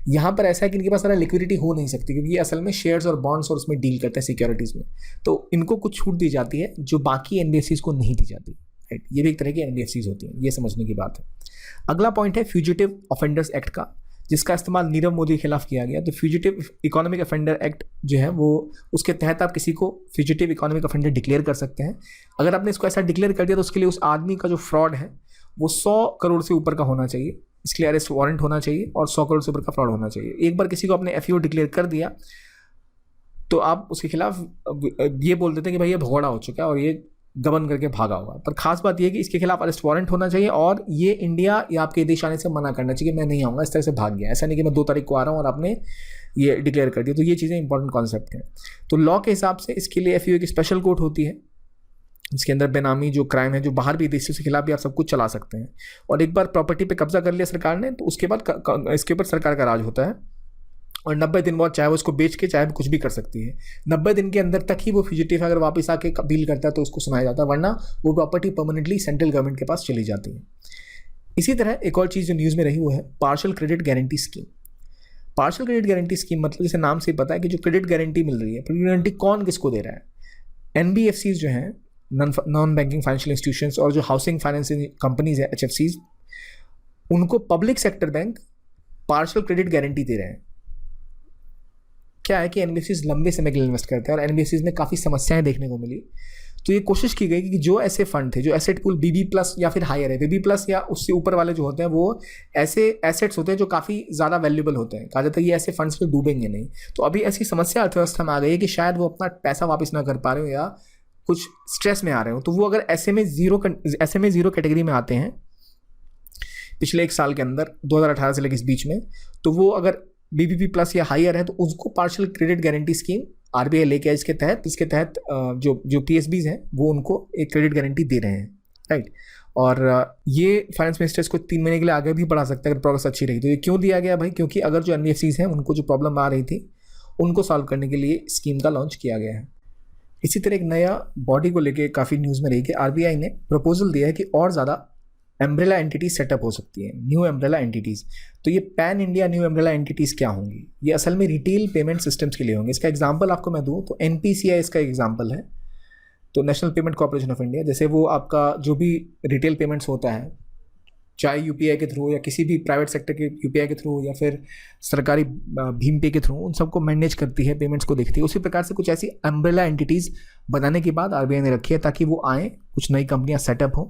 यहाँ पर ऐसा है कि इनके पास सारा लिक्विडिटी हो नहीं सकती, क्योंकि ये असल में शेयर्स और बॉन्ड्स और उसमें डील करते हैं, सिक्योरिटीज़ में। तो इनको कुछ छूट दी जाती है जो बाकी एनबीएफसीज को नहीं दी जाती, राइट। ये भी एक तरह की एनबीएफसीज होती हैं, ये समझने की बात है। अगला पॉइंट है फ्यूजिटिव ऑफेंडर्स एक्ट का, जिसका इस्तेमाल नीरव मोदी के खिलाफ किया गया। तो फ्यूजिटिव इकोनॉमिक ऑफेंडर एक्ट जो है वो, उसके तहत आप किसी को फ्यूजिटिव इकोनॉमिक ऑफेंडर डिक्लेयर कर सकते हैं। अगर आपने इसको ऐसा डिक्लेयर कर दिया तो उसके लिए उस आदमी का जो फ्रॉड है वो 100 करोड़ से ऊपर का होना चाहिए, इसके लिए अरेस्ट वारंट होना चाहिए और 100 करोड़ से ऊपर का फ्रॉड होना चाहिए। एक बार किसी को आपने एफईओ डिक्लेयर कर दिया तो आप उसके खिलाफ ये बोल देते हैं कि भाई ये भगोड़ा हो चुका है और ये गबन करके भागा हुआ है। पर खास बात यह है कि इसके खिलाफ अरेस्ट वारंट होना चाहिए और ये इंडिया या आपके देश आने से मना करना चाहिए कि मैं नहीं आऊँगा, इस तरह से भाग गया। ऐसा नहीं कि मैं 2 तारीख को आ रहा हूँ और आपने ये डिक्लेयर कर दिया। तो ये चीज़ें इंपॉर्टेंट कॉन्सेप्ट हैं। तो लॉ के हिसाब से इसके लिए एफईओ की स्पेशल कोर्ट होती है, इसके अंदर बेनामी जो क्राइम है, जो बाहर भी देशों के खिलाफ भी आप सब कुछ चला सकते हैं। और एक बार प्रॉपर्टी पे कब्जा कर लिया सरकार ने तो उसके बाद इसके ऊपर सरकार का राज होता है और 90 दिन बाद चाहे वो उसको बेच के चाहे कुछ भी कर सकती है। 90 दिन के अंदर तक ही वो फ्यूजिटिव अगर वापस आके अपील करता है तो उसको सुनाया जाता है, वरना वो प्रॉपर्टी परमानेंटली सेंट्रल गवर्नमेंट के पास चली जाती है। इसी तरह एक और चीज़ जो न्यूज़ में रही वो है partial credit guarantee scheme. Partial credit guarantee scheme मतलब जैसे नाम से ही पता है कि जो क्रेडिट गारंटी मिल रही है, क्रेडिट गारंटी कौन किसको दे रहा है। एनबीएफसीज जो हैं नॉन बैंकिंग फाइनेंशियल इंस्टीट्यूशंस और जो हाउसिंग फाइनेंसिंग कंपनीज है HFCs, उनको public sector bank partial credit guarantee दे रहे हैं। क्या है कि एनबीएफसीज लंबे समय के लिए इन्वेस्ट करते हैं और एनबीएफसीज में काफ़ी समस्याएं देखने को मिली, तो ये कोशिश की गई कि जो ऐसे फंड थे जो एसेट पूल BB प्लस या फिर हायर है, BB प्लस या उससे ऊपर वाले जो होते हैं वो ऐसे एसेट्स होते हैं जो काफ़ी ज़्यादा वैल्यूबल होते हैं, कहा जाता है ये ऐसे फंड्स पे डूबेंगे नहीं। तो अभी ऐसी समस्या अर्थव्यवस्था में आ गई है कि शायद वो अपना पैसा वापस ना कर पा रहे हो या कुछ स्ट्रेस में आ रहे हो, तो वो अगर ऐसे में जीरो कैटेगरी में आते हैं पिछले 1 साल के अंदर 2018 से लेकर इस बीच में, तो वो अगर BBB प्लस या हायर है तो उसको partial credit guarantee scheme RBI लेके आए इसके तहत जो PSBs हैं वो उनको एक क्रेडिट गारंटी दे रहे हैं, राइट। और ये फाइनेंस मिनिस्टर इसको 3 महीने के लिए आगे भी बढ़ा सकता है अगर प्रोग्रेस अच्छी रही। तो ये क्यों दिया गया भाई? क्योंकि अगर जो NBFCs हैं उनको जो प्रॉब्लम आ रही थी उनको सॉल्व करने के लिए स्कीम का लॉन्च किया गया है। इसी तरह एक नया बॉडी को लेके काफ़ी न्यूज़ में रही कि RBI ने प्रपोजल दिया है कि और ज़्यादा एम्ब्रेला एंटिटीज सेटअप हो सकती है, न्यू एम्ब्रेला एंटिटीज़। तो ये pan India new umbrella entities क्या होंगी? ये असल में रिटेल पेमेंट सिस्टम्स के लिए होंगे। इसका एग्जांपल आपको मैं दूं तो NPCI इसका एग्जांपल है, तो national payment corporation of India. जैसे वो आपका जो भी रिटेल पेमेंट्स होता है, चाहे UPI के थ्रू या किसी भी प्राइवेट सेक्टर के UPI के थ्रू या फिर सरकारी भीम पे के थ्रू, उन सबको मैनेज करती है, पेमेंट्स को देखती है। उसी प्रकार से कुछ ऐसी अम्ब्रेला एंटिटीज़ बनाने के बाद RBI ने रखी है ताकि वो आएँ, कुछ नई कंपनियाँ सेटअप हों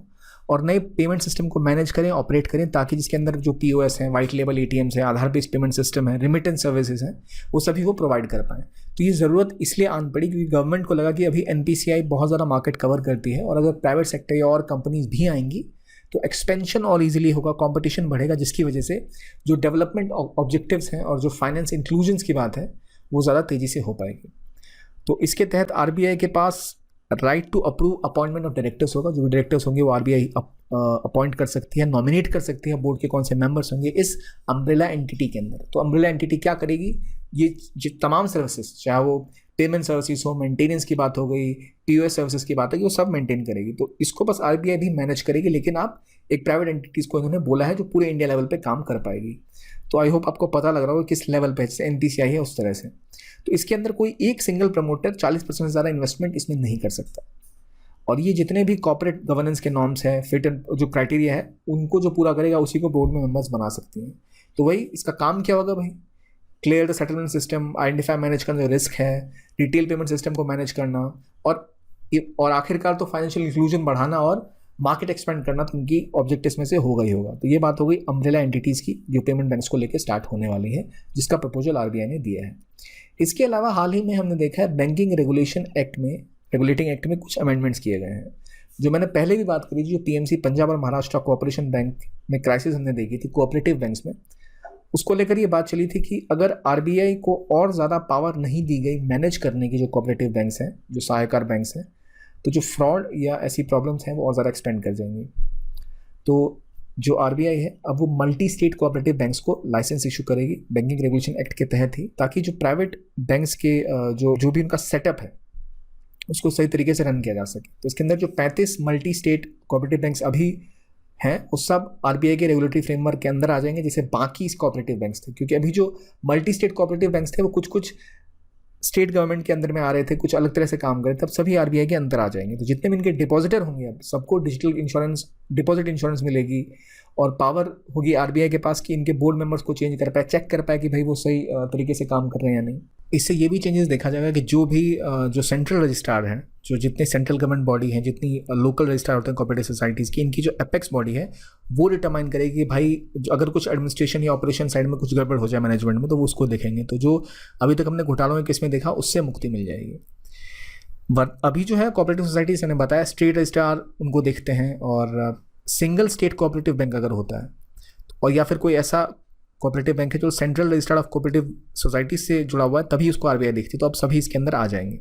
और नए पेमेंट सिस्टम को मैनेज करें, ऑपरेट करें, ताकि जिसके अंदर जो POS हैं, वाइट लेबल ATMs हैं, आधार बेस्ड पेमेंट सिस्टम है, रिमिटेंस सर्विसेज हैं, वो सभी वो प्रोवाइड कर पाएँ। तो ये ज़रूरत इसलिए आन पड़ी क्योंकि गवर्नमेंट को लगा कि अभी NPCI बहुत ज़्यादा मार्केट कवर करती है और अगर प्राइवेट सेक्टर या और कंपनीज भी आएंगी तो एक्सपेंशन और ईजिली होगा, कंपटीशन बढ़ेगा, जिसकी वजह से जो डेवलपमेंट ऑब्जेक्टिव्स हैं और जो फाइनेंस इंक्लूजन्स की बात है वो ज़्यादा तेज़ी से हो पाएगी। तो इसके तहत RBI के पास right to approve appointment of directors होगा। जो भी डायरेक्टर्स होंगे वो RBI अपॉइंट कर सकती है, नॉमिनेट कर सकती है बोर्ड के कौन से मेंबर्स होंगे इस अम्ब्रेला एंटिटी के अंदर। तो अम्ब्रेला एंटिटी क्या करेगी? ये तमाम सर्विसेज, चाहे वो पेमेंट सर्विसेज हो, मेंटेनेंस की बात हो गई, POS सर्विसेज की बात है, वो सब मेंटेन करेगी। तो इसको बस RBI भी मैनेज करेगी, लेकिन आप एक प्राइवेट एंटिटीज़ को इन्होंने बोला है जो पूरे इंडिया लेवल पे काम कर पाएगी। तो आई होप आपको पता लग रहा होगा किस लेवल पे, जैसे NPCI है उस तरह से। तो इसके अंदर कोई एक सिंगल प्रमोटर 40% से ज़्यादा इन्वेस्टमेंट इसमें नहीं कर सकता। और ये जितने भी कॉर्पोरेट गवर्नेंस के नॉर्म्स हैं, फिट एंड जो क्राइटेरिया है, उनको जो पूरा करेगा उसी को बोर्ड में मेंबर्स बना सकती हैं। तो वही इसका काम क्या होगा भाई? Clear the settlement system, identify manage करना जो रिस्क है, रिटेल पेमेंट सिस्टम को मैनेज करना और आखिरकार तो फाइनेंशियल इंक्लूजन बढ़ाना और मार्केट एक्सपेंड करना, तो उनकी ऑब्जेक्टिव्स में से होगा ही होगा। तो ये बात हो गई अम्ब्रेला एंटिटीज़ की जो पेमेंट बैंक्स को लेकर स्टार्ट होने वाली है, जिसका प्रपोजल RBI ने दिया है। इसके अलावा हाल ही में हमने देखा है बैंकिंग रेगुलेटिंग एक्ट में कुछ अमेंडमेंट्स किए गए हैं। जो मैंने पहले भी बात करी, जो PMC पंजाब और महाराष्ट्र कोऑपरेशन बैंक में क्राइसिस हमने देखी थी कोऑपरेटिव बैंक्स में, उसको लेकर ये बात चली थी कि अगर RBI को और ज़्यादा पावर नहीं दी गई मैनेज करने की, जो कोऑपरेटिव बैंक्स हैं, जो सहायकार बैंक्स हैं, तो जो फ्रॉड या ऐसी प्रॉब्लम्स हैं वो और ज़्यादा एक्सपेंड कर जाएंगी। तो जो RBI है अब वो मल्टी स्टेट कोऑपरेटिव बैंक्स को लाइसेंस इशू करेगी बैंकिंग रेगुलेशन एक्ट के तहत ही, ताकि जो प्राइवेट बैंक्स के जो भी उनका सेटअप है उसको सही तरीके से रन किया जा सके। तो इसके अंदर जो 35 मल्टी स्टेट कोऑपरेटिव बैंक्स अभी हैं वो सब RBI के रेगुलेटरी फ्रेमवर्क के अंदर आ जाएंगे, जैसे बाकी कोऑपरेटिव बैंक्स थे। क्योंकि अभी जो मल्टी स्टेट कोऑपरेटिव बैंक्स थे वो कुछ स्टेट गवर्नमेंट के अंदर में आ रहे थे, कुछ अलग तरह से काम कर रहे थे, तब सभी RBI के अंदर आ जाएंगे। तो जितने भी इनके डिपॉजिटर होंगे अब सबको डिजिटल इंश्योरेंस, डिपॉजिट इंश्योरेंस मिलेगी और पावर होगी RBI के पास कि इनके बोर्ड मेंबर्स को चेंज कर पाए, चेक कर पाए कि भाई वो सही तरीके से काम कर रहे हैं या नहीं। इससे ये भी चेंजेस देखा जाएगा कि जो भी जो सेंट्रल रजिस्ट्रार हैं, जो जितने सेंट्रल गवर्नमेंट बॉडी हैं, जितनी लोकल रजिस्ट्रार होते हैं कोऑपरेटिव सोसाइटीज़ की, इनकी जो एपेक्स बॉडी है वो डिटरमाइन करेगी कि भाई अगर कुछ एडमिनिस्ट्रेशन या ऑपरेशन साइड में कुछ गड़बड़ हो जाए मैनेजमेंट में, तो वो उसको देखेंगे। तो जो अभी तक हमने घोटालों के केस में देखा उससे मुक्ति मिल जाएगी। अभी जो है कोऑपरेटिव सोसाइटी से मैंने बताया स्टेट रजिस्ट्रार उनको देखते हैं, और सिंगल स्टेट कोऑपरेटिव बैंक अगर होता है और या फिर कोई ऐसा कोऑपरेटिव बैंक है जो central registrar of cooperative society से जुड़ा हुआ है, तभी उसको RBI देखती है। तो अब सभी इसके अंदर आ जाएंगे।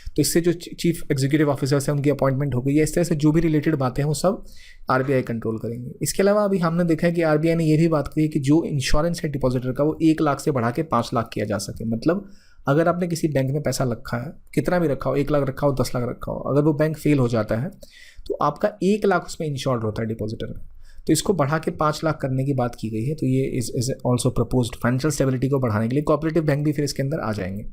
तो इससे जो चीफ एग्जीक्यूटिव ऑफिसर्स हैं उनकी अपॉइंटमेंट हो गई है। इस तरह से जो भी रिलेटेड बातें हैं वो सब RBI कंट्रोल करेंगे। इसके अलावा अभी हमने देखा है कि RBI ने ये भी बात कही है कि जो इंश्योरेंस है डिपॉजिटर का वो 1 लाख से बढ़ा के 5 लाख किया जा सके। मतलब अगर आपने किसी बैंक में पैसा रखा है, कितना भी रखा हो, 1 लाख रखा हो, 10 लाख रखा हो, अगर वो बैंक फेल हो जाता है तो आपका 1 लाख उसमें इंश्योर्ड होता है डिपॉजिटर में। तो इसको बढ़ा के 5 लाख करने की बात की गई है। तो ये is also proposed financial stability को बढ़ाने के लिए कोऑपरेटिव बैंक भी फिर इसके अंदर आ जाएंगे।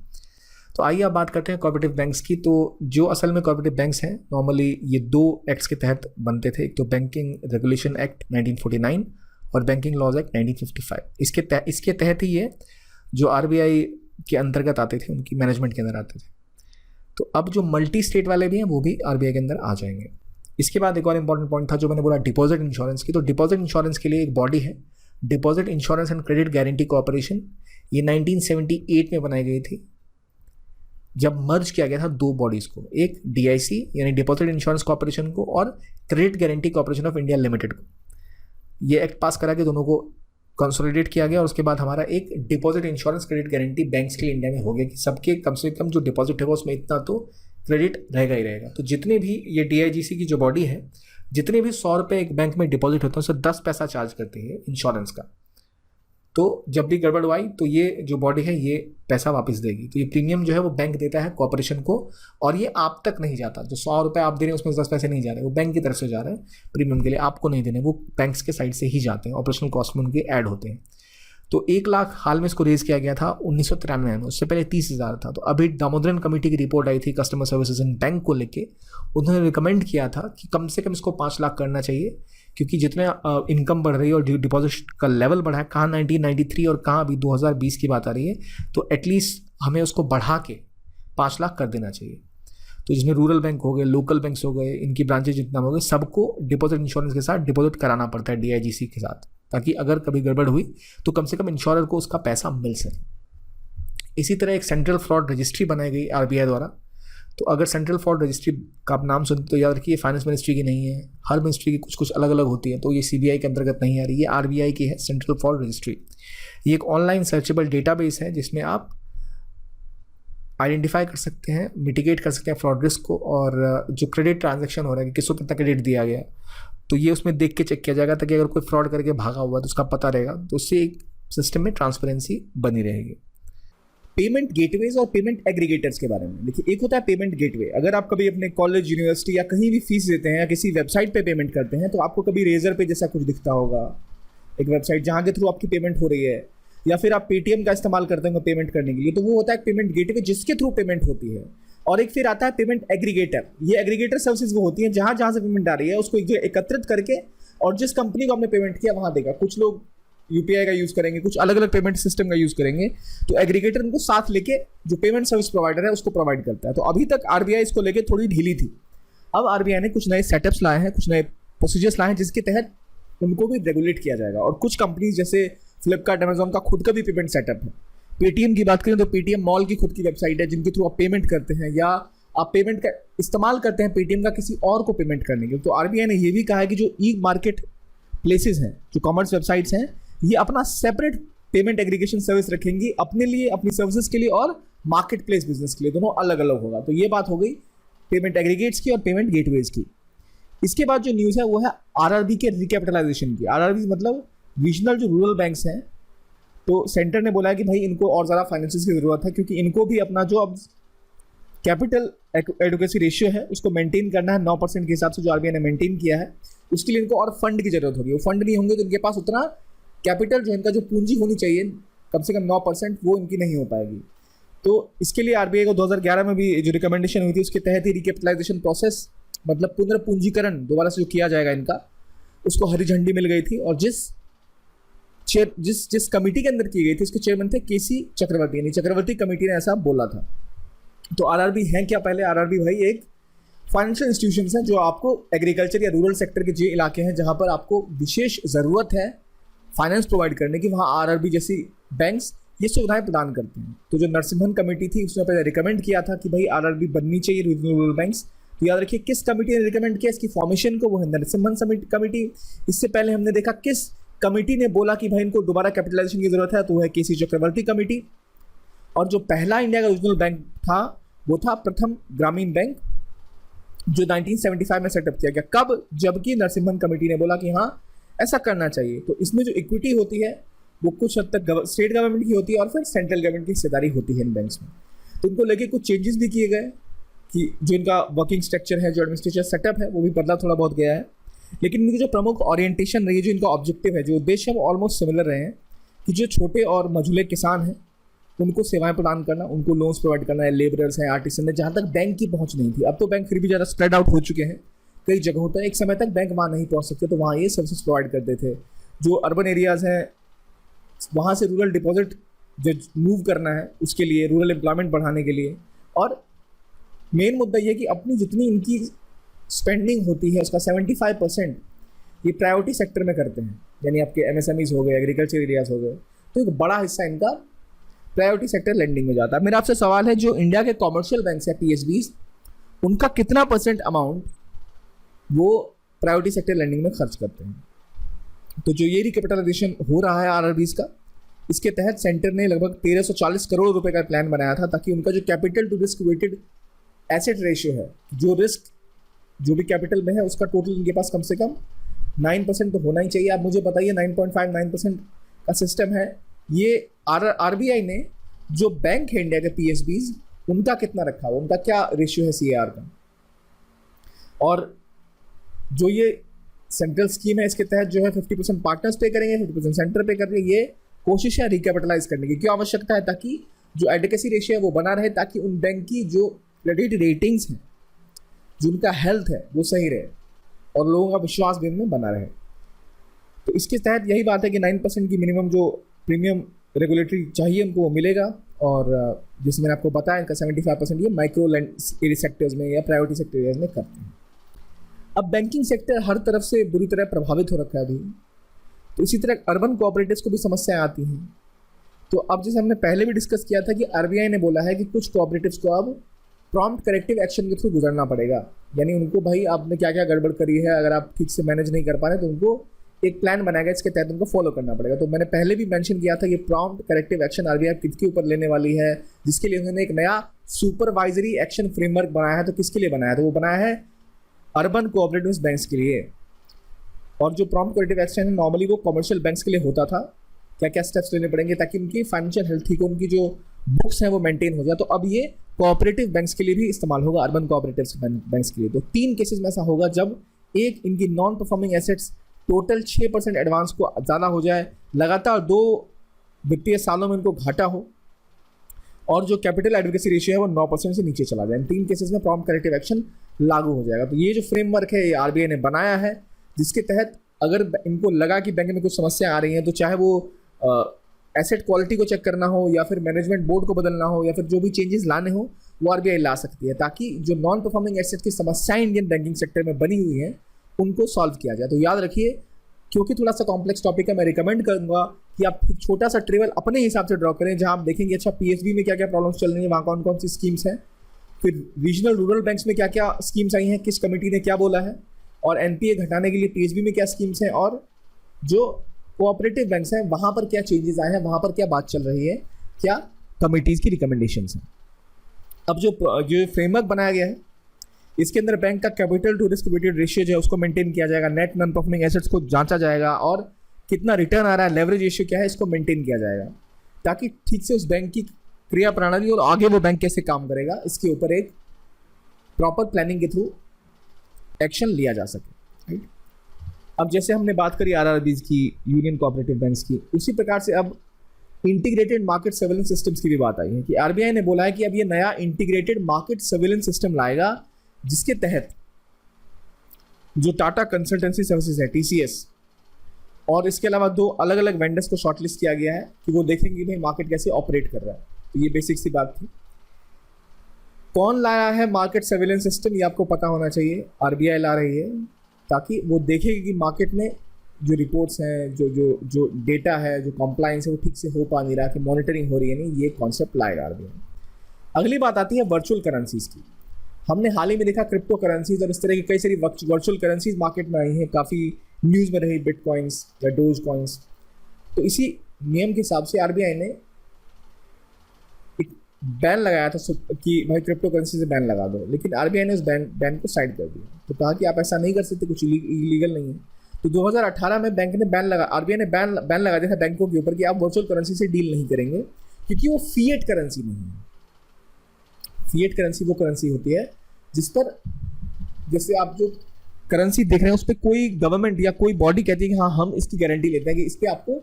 तो आइए अब बात करते हैं कोऑपरेटिव बैंक्स की। तो जो असल में कोऑपरेटिव बैंक्स हैं नॉर्मली ये दो एक्ट्स के तहत बनते थे, एक तो बैंकिंग रेगुलेशन एक्ट 1949 और बैंकिंग लॉज एक्ट 1955। इसके तहत ही ये जो आरबीआई के अंतर्गत आते थे, उनकी मैनेजमेंट के अंदर आते थे। तो अब जो मल्टी स्टेट वाले भी हैं वो भी आरबीआई के अंदर आ जाएंगे। इसके बाद एक और इंपॉर्टेंट पॉइंट था जो मैंने बोला डिपॉजिट इंश्योरेंस की। तो डिपॉजिट इंश्योरेंस के लिए एक बॉडी है, deposit insurance and credit guarantee corporation. ये 1978 में बनाई गई थी, जब मर्ज किया गया था दो बॉडीज़ को, एक डीआईसी यानी डिपॉजिट इंश्योरेंस कॉर्पोरेशन को और credit guarantee corporation of India limited को। ये एक्ट पास करा के दोनों को कंसोलिडेट किया गया और उसके बाद हमारा एक deposit insurance credit guarantee banks के लिए इंडिया में हो गया कि सबके कम से कम जो डिपॉजिट है उसमें इतना तो क्रेडिट रहेगा ही रहेगा। तो जितने भी ये डीआईजीसी की जो बॉडी है, जितने भी 100 रुपये एक बैंक में डिपॉजिट होता है उससे 10 पैसा चार्ज करती है इंश्योरेंस का। तो जब भी गड़बड़ हुई तो ये जो बॉडी है ये पैसा वापस देगी। तो ये प्रीमियम जो है वो बैंक देता है कॉर्पोरेशन को और ये आप तक नहीं जाता। जो 100 रुपये आप दे रहे हैं उसमें 10 पैसे नहीं जा रहे, वो बैंक की तरफ से जा रहे हैं प्रीमियम के लिए, आपको नहीं देने, वो बैंक्स के साइड से ही जाते हैं, ऑपरेशनल कॉस्ट में उनके ऐड होते हैं। तो 1 लाख हाल में इसको रेज किया गया था 1993 में, उससे पहले 30,000 था। तो अभी दामोदरन कमेटी की रिपोर्ट आई थी कस्टमर सर्विसेज इन बैंक को लेके, उन्होंने रिकमेंड किया था कि कम से कम इसको 5 लाख करना चाहिए, क्योंकि जितने इनकम बढ़ रही है और डिपॉजिट का लेवल बढ़ा है, कहाँ 1993 और कहाँ अभी 2020 की बात आ रही है, तो एटलीस्ट हमें उसको बढ़ा के 5 लाख कर देना चाहिए। तो जिसमें रूरल बैंक हो गए, लोकल बैंक्स हो गए, इनकी ब्रांचेज जितना हो गए, सबको डिपॉजिट इंश्योरेंस के साथ डिपॉजिट कराना पड़ता है डीआईजीसी के साथ, ताकि अगर कभी गड़बड़ हुई तो कम से कम इंश्योरर को उसका पैसा मिल सके। इसी तरह एक सेंट्रल फ्रॉड रजिस्ट्री बनाई गई आरबीआई द्वारा। तो अगर सेंट्रल फ्रॉड रजिस्ट्री का आप नाम सुनते तो याद रखिए फाइनेंस मिनिस्ट्री की नहीं है, हर मिनिस्ट्री की कुछ कुछ अलग अलग होती है। तो ये सीबीआई के अंतर्गत नहीं आ रही, ये आरबीआई की है सेंट्रल फ्रॉड रजिस्ट्री। ये एक ऑनलाइन सर्चेबल डेटाबेस है जिसमें आप आइडेंटिफाई कर सकते हैं, मिटिगेट कर सकते हैं फ्रॉड रिस्क को, और जो क्रेडिट ट्रांजैक्शन हो रहा है कि किसको कितना क्रेडिट दिया गया तो ये उसमें देख के चेक किया जाएगा, ताकि अगर कोई फ्रॉड करके भागा हुआ तो उसका पता रहेगा। तो उससे एक सिस्टम में ट्रांसपेरेंसी बनी रहेगी। पेमेंट गेटवेज और पेमेंट एग्रीगेटर्स के बारे में देखिए, एक होता है पेमेंट गेटवे। अगर आप कभी अपने कॉलेज, यूनिवर्सिटी या कहीं भी फीस देते हैं या किसी वेबसाइट पे पेमेंट करते हैं तो आपको कभी रेजर पे जैसा कुछ दिखता होगा, एक वेबसाइट जहाँ के थ्रू आपकी पेमेंट हो रही है, या फिर आप पेटीएम का इस्तेमाल करते हैं पेमेंट करने के लिए, तो वो होता है एक पेमेंट गेटवे जिसके थ्रू पेमेंट होती है। और एक फिर आता है पेमेंट एग्रीगेटर। ये एग्रीगेटर सर्विसेज वो होती हैं जहाँ जहाँ से पेमेंट आ रही है उसको एकत्रित करके और जिस कंपनी को आपने पेमेंट किया वहाँ देगा। कुछ लोग यूपीआई का यूज़ करेंगे, कुछ अलग अलग पेमेंट सिस्टम का यूज़ करेंगे। तो एग्रीगेटर उनको साथ लेके जो पेमेंट सर्विस प्रोवाइडर है उसको प्रोवाइड करता है। तो अभी तक आरबीआई इसको लेके थोड़ी ढीली थी। अब आरबीआई ने कुछ नए सेटअप्स लाए हैं, कुछ नए प्रोसीजर्स लाए हैं जिसके तहत उनको भी रेगुलेट किया जाएगा। और कुछ कंपनीज जैसे फ्लिपकार्ट, अमेजोन का खुद का भी पेमेंट सेटअप है। पेटीएम की बात करें तो पेटीएम मॉल की खुद की वेबसाइट है जिनके थ्रू आप पेमेंट करते हैं, या आप पेमेंट का इस्तेमाल करते हैं पेटीएम का किसी और को पेमेंट करने के लिए। तो आरबीआई ने ये भी कहा है कि जो ई मार्केट प्लेसेस हैं, जो कॉमर्स वेबसाइट्स हैं, ये अपना सेपरेट पेमेंट एग्रीगेशन सर्विस रखेंगी अपने लिए, अपनी सर्विसेज के लिए, और मार्केट प्लेस बिजनेस के लिए, दोनों अलग अलग होगा। तो ये बात हो गई पेमेंट एग्रीगेट्स की और पेमेंट गेटवेज की। इसके बाद जो न्यूज़ है वो है आरआरबी के रिकैपिटलाइजेशन की। आरआरबी मतलब रीजनल जो रूरल बैंक्स हैं, तो सेंटर ने बोला है कि भाई इनको और ज़्यादा फाइनेंसिस की ज़रूरत है, क्योंकि इनको भी अपना जो अब कैपिटल एडुकेसी रेशियो है उसको मेंटेन करना है 9% के हिसाब से जो आरबीआई ने मेंटेन किया है। उसके लिए इनको और फंड की जरूरत होगी। वो फंड नहीं होंगे तो इनके पास उतना कैपिटल जो इनका जो पूंजी होनी चाहिए कम से कम 9%, वो इनकी नहीं हो पाएगी। तो इसके लिए आरबीआई को 2011 में भी जो रिकमेंडेशन हुई थी उसके तहत ही रिकैपिटलाइजेशन प्रोसेस, मतलब पुनर्पूंजीकरण दोबारा से जो किया जाएगा इनका, उसको हरी झंडी मिल गई थी। और जिस कमेटी के अंदर की गई थी उसके चेयरमैन थे केसी चक्रवर्ती, यानी चक्रवर्ती कमेटी ने ऐसा बोला था। तो आरआरबी है क्या? पहले आरआरबी भाई एक फाइनेंशियल इंस्टीट्यूशंस है जो आपको एग्रीकल्चर या रूरल सेक्टर के जो इलाके हैं जहां पर आपको विशेष ज़रूरत है फाइनेंस प्रोवाइड करने की, वहाँ आरआरबी जैसी बैंक्स ये सुविधाएं प्रदान करते हैं। तो जो नरसिम्हन कमेटी थी उसने पहले रिकमेंड किया था कि भाई आरआरबी बननी चाहिए रूरल बैंक्स। तो याद रखिए किस कमेटी ने रिकमेंड किया इसकी फॉर्मेशन को, वो है नरसिम्हन कमेटी। इससे पहले हमने देखा किस कमेटी ने बोला कि भाई इनको दोबारा कैपिटलाइजेशन की जरूरत है, तो वो है केसी चक्रवर्ती कमेटी। और जो पहला इंडिया का रीजनल बैंक था वो था प्रथम ग्रामीण बैंक, जो 1975 में सेटअप किया गया। कब? जबकि नरसिम्हन कमेटी ने बोला कि हाँ ऐसा करना चाहिए। तो इसमें जो इक्विटी होती है वो कुछ हद तक स्टेट गवर्नमेंट की होती है और फिर सेंट्रल गवर्नमेंट की हिस्सेदारी होती है इन बैंक्स में। तो इनको लेके कुछ चेंजेस भी किए गए कि जो इनका वर्किंग स्ट्रक्चर है, जो एडमिनिस्ट्रेशन सेटअप है, वो भी बदला थोड़ा बहुत गया है। लेकिन इनकी जो प्रमुख ओरिएंटेशन रही है, जो इनका ऑब्जेक्टिव है, जो उद्देश्य है, वो ऑलमोस्ट सिमिलर रहे हैं कि जो छोटे और मझोले किसान हैं उनको सेवाएं प्रदान करना, उनको लोन्स प्रोवाइड करना है, लेबरर्स हैं, आर्टिसन है, जहाँ तक बैंक की पहुंच नहीं थी। अब तो बैंक फिर भी ज़्यादा स्प्रेड आउट हो चुके हैं कई जगहों पर। एक समय तक बैंक वहाँ नहीं पहुँच सकते, तो वहाँ ये सर्विसेज प्रोवाइड करते थे। जो अर्बन एरियाज़ हैं वहाँ से रूरल डिपॉजिट जो मूव करना है उसके लिए, रूरल एम्प्लॉयमेंट बढ़ाने के लिए। और मेन मुद्दा ये कि अपनी जितनी इनकी स्पेंडिंग होती है उसका 75% ये प्रायोरिटी सेक्टर में करते हैं, यानी आपके MSMEs हो गए, एग्रीकल्चर एरियाज हो गए, तो एक बड़ा हिस्सा इनका प्रायोरिटी सेक्टर लेंडिंग में जाता है। मेरा आपसे सवाल है, जो इंडिया के कॉमर्शियल बैंक्स है PSBs, उनका कितना % अमाउंट वो प्रायोरिटी सेक्टर लेंडिंग में खर्च करते हैं? तो जो ये रिकैपिटलाइजेशन हो रहा है RRBs का, इसके तहत सेंटर ने लगभग 1340 करोड़ रुपए का प्लान बनाया था, ताकि उनका जो capital to risk weighted asset ratio है, जो रिस्क जो भी कैपिटल में है उसका टोटल इनके पास कम से कम 9% तो होना ही चाहिए। आप मुझे बताइए 9.59% का सिस्टम है। ये RBI ने जो बैंक है इंडिया के PSBs, उनका कितना रखा हुआ, उनका क्या रेशियो है CAR का? और जो ये सेंट्रल स्कीम है इसके तहत जो है 50% पार्टनर्स पे करेंगे, 50% सेंटर पे करेंगे। ये कोशिश है रिकैपिटलाइज करने की। क्यों आवश्यकता है? ताकि जो एडिकेसी रेशियो है वो बना रहे, ताकि उन बैंक की जो क्रेडिट रेटिंग्स हैं, जो उनका हेल्थ है वो सही रहे और लोगों का विश्वास भी उनमें बना रहे। तो इसके तहत यही बात है कि 9% की मिनिमम जो प्रीमियम रेगुलेटरी चाहिए उनको वो मिलेगा। और जैसे मैंने आपको बताया, इनका 75% ये माइक्रो लैंड सेक्टर्स में या प्रायोरिटी सेक्टर एरियाज में करते हैं। अब बैंकिंग सेक्टर हर तरफ से बुरी तरह प्रभावित हो रखा है अभी, तो इसी तरह अर्बन कोऑपरेटिव्स को भी समस्याएं आती हैं। तो अब जैसे हमने पहले भी डिस्कस किया था कि RBI ने बोला है कि कुछ कोऑपरेटिव्स को अब प्रॉम्प्ट करेक्टिव एक्शन के थ्रू गुजरना पड़ेगा, यानी उनको भाई आपने क्या क्या गड़बड़ करी है, अगर आप ठीक से मैनेज नहीं कर पा रहे तो उनको एक प्लान बनाया गया, इसके तहत उनको फॉलो करना पड़ेगा। तो मैंने पहले भी मेंशन किया था कि प्रॉम्प्ट करेक्टिव एक्शन RBI किसके ऊपर लेने वाली है, जिसके लिए उन्होंने एक नया सुपरवाइजरी एक्शन फ्रेमवर्क बनाया है। तो किसके लिए बनाया? तो वो बनाया है अर्बन कोऑपरेटिव्स बैंक्स के लिए। और जो प्रॉम्प्ट करेक्टिव एक्शन है नॉर्मली वो कमर्शियल बैंक्स के लिए होता था, क्या क्या स्टेप्स लेने पड़ेंगे ताकि उनकी फाइनेंशियल हेल्थ ठीक हो, उनकी जो बुक्स हैं वो मेंटेन हो जाए। तो अब ये कोऑपरेटिव बैंक्स के लिए भी इस्तेमाल होगा, अर्बन कोऑपरेटिव बैंक्स के लिए। तो 3 केसेस में ऐसा होगा, जब एक इनकी non performing assets total 6% advance को ज़्यादा हो जाए, लगातार 2 वित्तीय सालों में इनको घाटा हो, और जो कैपिटल एडवोकेसी रेशियो है वो 9% से नीचे चला जाए। इन 3 केसेस में प्रॉम्प्ट करेक्टिव एक्शन लागू हो जाएगा। तो ये जो फ्रेमवर्क है ये RBI ने बनाया है, जिसके तहत अगर इनको लगा कि बैंक में कुछ समस्या आ रही है, तो चाहे वो एसेट क्वालिटी को चेक करना हो, या फिर मैनेजमेंट बोर्ड को बदलना हो, या फिर जो भी चेंजेस लाने हो, वो RBI ला सकती है, ताकि जो नॉन परफॉर्मिंग एसेट की समस्याएं इंडियन बैंकिंग सेक्टर में बनी हुई हैं उनको सॉल्व किया जाए। तो याद रखिए, क्योंकि थोड़ा सा कॉम्प्लेक्स टॉपिक है, मैं रिकमेंड करूंगा कि आप एक छोटा सा ट्रेवल अपने हिसाब से ड्रॉ करें, जहां आप देखेंगे अच्छा PSB में क्या क्या प्रॉब्लम्स चल रही है, वहाँ कौन कौन सी स्कीम्स हैं, फिर रीजनल रूरल बैंक्स में क्या क्या स्कीम्स आई हैं, किस कमेटी ने क्या बोला है, और NPA घटाने के लिए PSB में क्या स्कीम्स हैं, और जो कोऑपरेटिव बैंक्स हैं वहाँ पर क्या चेंजेस आए हैं, वहाँ पर क्या बात चल रही है, क्या कमिटीज़ की रिकमेंडेशंस हैं। अब जो फ्रेमवर्क बनाया गया है, इसके अंदर बैंक का capital to risk weighted ratio जो है उसको मेंटेन किया जाएगा, नेट नॉन परफॉर्मिंग एसेट्स को जांचा जाएगा, और कितना रिटर्न आ रहा है, लेवरेज रेशियो क्या है, इसको मेंटेन किया जाएगा, ताकि ठीक से उस बैंक की क्रिया प्रणाली और आगे वो बैंक कैसे काम करेगा इसके ऊपर एक प्रॉपर प्लानिंग के थ्रू एक्शन लिया जा सके। राइट। अब जैसे हमने बात करी RRBs की, यूनियन कोऑपरेटिव बैंक्स की, उसी प्रकार से अब इंटीग्रेटेड मार्केट सर्वेलेंस सिस्टम्स की भी बात आई है कि RBI ने बोला है कि अब ये नया इंटीग्रेटेड मार्केट सर्वेलेंस सिस्टम लाएगा, जिसके तहत जो टाटा कंसल्टेंसी सर्विसेज है TCS, और इसके अलावा 2 अलग अलग वेंडर्स को शॉर्टलिस्ट किया गया है कि वो देखेंगे कि भाई मार्केट कैसे ऑपरेट कर रहा है। तो ये बेसिक सी बात थी। कौन लाया है मार्केट सर्वेलेंस सिस्टम, ये आपको पता होना चाहिए। RBI ला रही है, ताकि वो देखेगी कि मार्केट में जो रिपोर्ट्स हैं, जो डेटा है, जो कंप्लायंस है, वो ठीक से हो पा नहीं रहा, कि मॉनिटरिंग हो रही है नहीं, ये कॉन्सेप्ट लाएगा RBI। अगली बात आती है वर्चुअल करेंसीज की। हमने हाल ही में देखा क्रिप्टो करेंसीज और इस तरह की कई सारी वर्चुअल करेंसीज मार्केट में आई हैं, काफ़ी न्यूज़ में रही, बिटकॉइंस या डोज कॉइंस। तो इसी नियम के हिसाब से RBI ने एक बैन लगाया था कि भाई क्रिप्टो करेंसी से बैन लगा दो, लेकिन RBI ने उस बैन को साइड कर दिया। तो कहा कि आप ऐसा नहीं कर सकते, कुछ इलीगल नहीं है। तो 2018 में बैंक ने RBI ने बैन लगा दिया था बैंकों के ऊपर कि आप वर्चुअल करेंसी से डील नहीं करेंगे, क्योंकि वो फिएट करेंसी नहीं है। फिएट करेंसी वो करेंसी होती है जिस पर, जैसे आप जो करेंसी देख रहे हैं उस पर कोई गवर्नमेंट या कोई बॉडी कहती है कि हाँ हम इसकी गारंटी लेते हैं कि इस पर आपको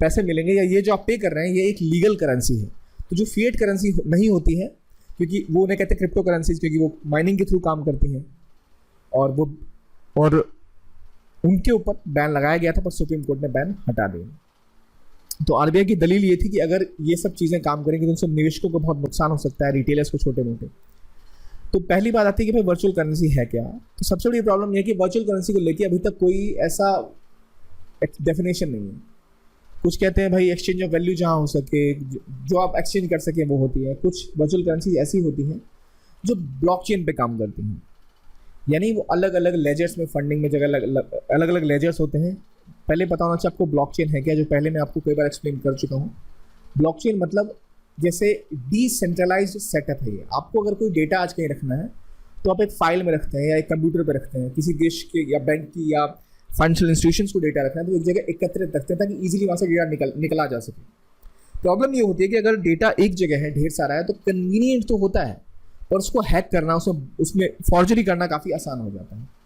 पैसे मिलेंगे, या ये जो आप पे कर रहे हैं ये एक लीगल करेंसी है। तो जो फिएट करेंसी नहीं होती है, क्योंकि वो उन्हें कहते हैं क्रिप्टो करेंसीज, क्योंकि वो माइनिंग के थ्रू काम करती हैं, और उनके ऊपर बैन लगाया गया था, पर सुप्रीम कोर्ट ने बैन हटा दिया। तो आरबीआई की दलील ये थी कि अगर ये सब चीज़ें काम करेंगी तो उनसे निवेशकों को बहुत नुकसान हो सकता है, रिटेलर्स को छोटे मोटे। तो पहली बात आती है कि भाई वर्चुअल करेंसी है क्या। तो सबसे बड़ी प्रॉब्लम यह है कि वर्चुअल करेंसी को लेकर अभी तक कोई ऐसा डेफिनेशन नहीं है। कुछ कहते हैं भाई एक्सचेंज ऑफ वैल्यू जहाँ हो सके, जो आप एक्सचेंज कर सकें वो होती है। कुछ वर्चुअल करेंसी ऐसी होती हैं जो ब्लॉकचेन पे काम करती हैं, यानी वो अलग अलग लेजर्स में फंडिंग में जगह अलग अलग लेजर्स होते हैं। पहले पता होना चाहिए आपको ब्लॉकचेन है क्या, जो पहले मैं आपको कई बार एक्सप्लेन कर चुका हूँ। ब्लॉकचेन मतलब जैसे डिसेंट्रलाइज्ड सेटअप है ये। आपको अगर कोई डेटा आज कहीं रखना है तो आप एक फाइल में रखते हैं या एक कंप्यूटर पे रखते हैं, किसी देश के या बैंक की या फाइनेंशियल इंस्टीट्यूशंस को डेटा रखना है तो एक जगह एकत्रित रखते हैं ताकि इजीली वहाँ से डेटा निकला जा सके। प्रॉब्लम ये होती है कि अगर डेटा एक जगह है, ढेर सारा है, तो कन्वीनियंट तो होता है पर उसको हैक करना, उसमें फॉर्जरी करना काफ़ी आसान हो जाता है।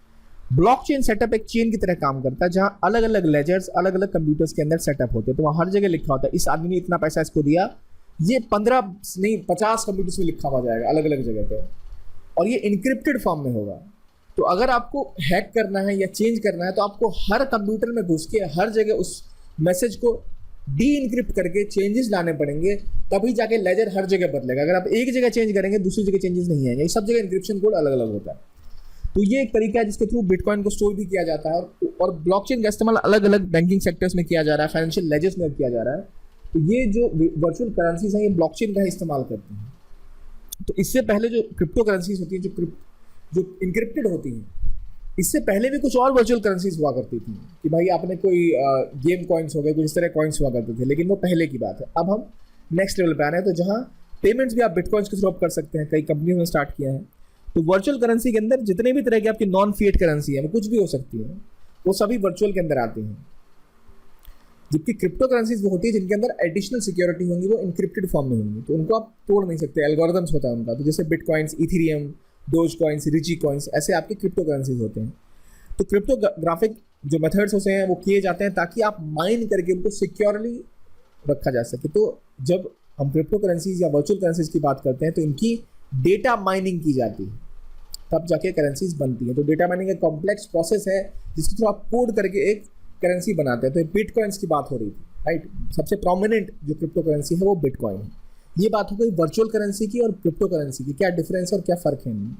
ब्लॉकचेन सेटअप एक चेन की तरह काम करता है जहाँ अलग अलग लेजर्स अलग अलग कंप्यूटर्स के अंदर सेटअप होते हैं। तो वहाँ हर जगह लिखा होता है इस आदमी ने इतना पैसा इसको दिया, ये 15 नहीं 50 कंप्यूटर्स में लिखा हुआ जाएगा अलग अलग जगह पे, और ये इनक्रिप्टेड फॉर्म में होगा। तो अगर आपको हैक करना है या चेंज करना है तो आपको हर कंप्यूटर में घुस के हर जगह उस मैसेज को डी इनक्रिप्ट करके चेंजेस लाने पड़ेंगे, तभी जाके लेजर हर जगह बदलेगा। अगर आप एक जगह चेंज करेंगे दूसरी जगह चेंजेस नहीं आएंगे। सब जगह इंक्रिप्शन कोड अलग अलग होता है। तो ये एक तरीका है जिसके थ्रू बिटकॉइन को स्टोर भी किया जाता है, और ब्लॉकचेन का इस्तेमाल अलग अलग बैंकिंग सेक्टर्स में किया जा रहा है, फाइनेंशियल लेजर्स में किया जा रहा है। तो ये जो वर्चुअल करेंसीज हैं ये ब्लॉकचेन का ही इस्तेमाल करते हैं। तो इससे पहले जो क्रिप्टो करेंसीज होती हैं जो इनक्रिप्टेड होती हैं, इससे पहले भी कुछ और वर्चुअल करेंसीज हुआ करती थी कि भाई आपने कोई गेम कॉइन्स हो गए, कुछ इस तरह कॉइन्स हुआ करते थे, लेकिन वो पहले की बात है। अब हम नेक्स्ट लेवल पे आ रहे हैं, तो जहाँ पेमेंट्स भी आप बिटकॉइन्स के थ्रू कर सकते हैं, कई कंपनियों ने स्टार्ट किया है। तो वर्चुअल करेंसी के अंदर जितने भी तरह की आपकी नॉन फिएट करेंसी है, वो कुछ भी हो सकती है, वो सभी वर्चुअल के अंदर आती हैं। जबकि क्रिप्टो करेंसीज वो होती है जिनके अंदर एडिशनल सिक्योरिटी होंगी, वो इनक्रिप्टेड फॉर्म में होंगी, तो उनको आप तोड़ नहीं सकते, एल्गोरिथम्स होता है उनका। तो जैसे bitcoins, ethereum, doge coins, richie coins, ऐसे आपके क्रिप्टो करेंसीज होते हैं। तो क्रिप्टोग्राफिक जो मेथड्स होते हैं वो किए जाते हैं ताकि आप माइन करके उनको सिक्योरली रखा जा सके। तो जब हम क्रिप्टो करेंसीज या वर्चुअल करेंसीज की बात करते हैं तो इनकी डेटा माइनिंग की जाती है, तब जाके करेंसीज बनती है। तो डेटा माइनिंग एक कॉम्प्लेक्स प्रोसेस है जिसके थ्रू आप कोड करके एक करेंसी बनाते हैं। तो बिटकॉइन्स की बात हो रही थी, राइट। सबसे प्रोमिनेंट जो क्रिप्टो करेंसी है वो बिटकॉइन है। ये बात हो गई वर्चुअल करेंसी की और क्रिप्टो करेंसी की, क्या डिफरेंस और क्या फ़र्क है इनमें।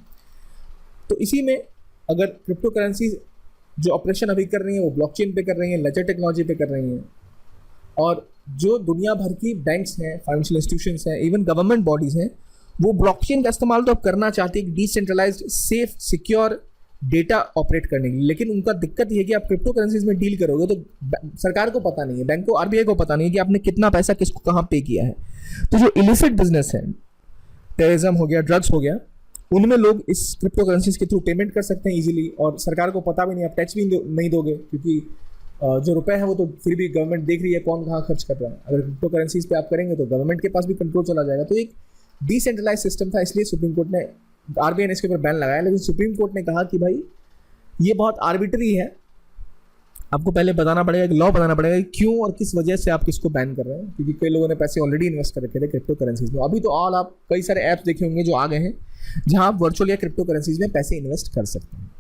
तो इसी में अगर क्रिप्टो करेंसी जो ऑपरेशन अभी कर रही है वो ब्लॉकचेन पे कर रही है, लेजर टेक्नोलॉजी पे कर रही हैं, और जो दुनिया भर की बैंक्स हैं, फाइनेंशियल इंस्टीट्यूशंस हैं, इवन गवर्नमेंट बॉडीज़ हैं, वो ब्लॉकचेन का इस्तेमाल तो अब करना चाहती है decentralised, safe, secure data operate करने के लिए। लेकिन उनका दिक्कत ये है कि आप क्रिप्टो करेंसीज में डील करोगे तो सरकार को पता नहीं है, बैंक को, आरबीआई को पता नहीं है कि आपने कितना पैसा किसको कहाँ पे किया है। तो जो इलिसिट बिजनेस है, टेररिज्म हो गया, ड्रग्स हो गया, उनमें लोग इस क्रिप्टो करेंसीज के थ्रू पेमेंट कर सकते हैं इजीली, और सरकार को पता भी नहीं, आप टैक्स भी नहीं दोगे, क्योंकि जो रुपए है वो तो फिर भी गवर्नमेंट देख रही है कौन कहाँ खर्च कर रहा है। अगर क्रिप्टो करेंसीज पे आप करेंगे तो गवर्नमेंट के पास भी कंट्रोल चला जाएगा। तो एक डिसेंट्रलाइज सिस्टम था, इसलिए सुप्रीम कोर्ट ने, आरबीआई ने इसके ऊपर बैन लगाया। लेकिन सुप्रीम कोर्ट ने कहा कि भाई ये बहुत आर्बिट्री है, आपको पहले बताना पड़ेगा, एक लॉ बनाना पड़ेगा कि क्यों और किस वजह से आप किसको बैन कर रहे हैं, क्योंकि कई लोगों ने पैसे ऑलरेडी इन्वेस्ट कर रखे थे क्रिप्टो करेंसीज में। अभी तो ऑल आप कई सारे ऐप्स देखे होंगे जो आ गए हैं जहां आप वर्चुअल या क्रिप्टो करेंसीज में पैसे इन्वेस्ट कर सकते हैं।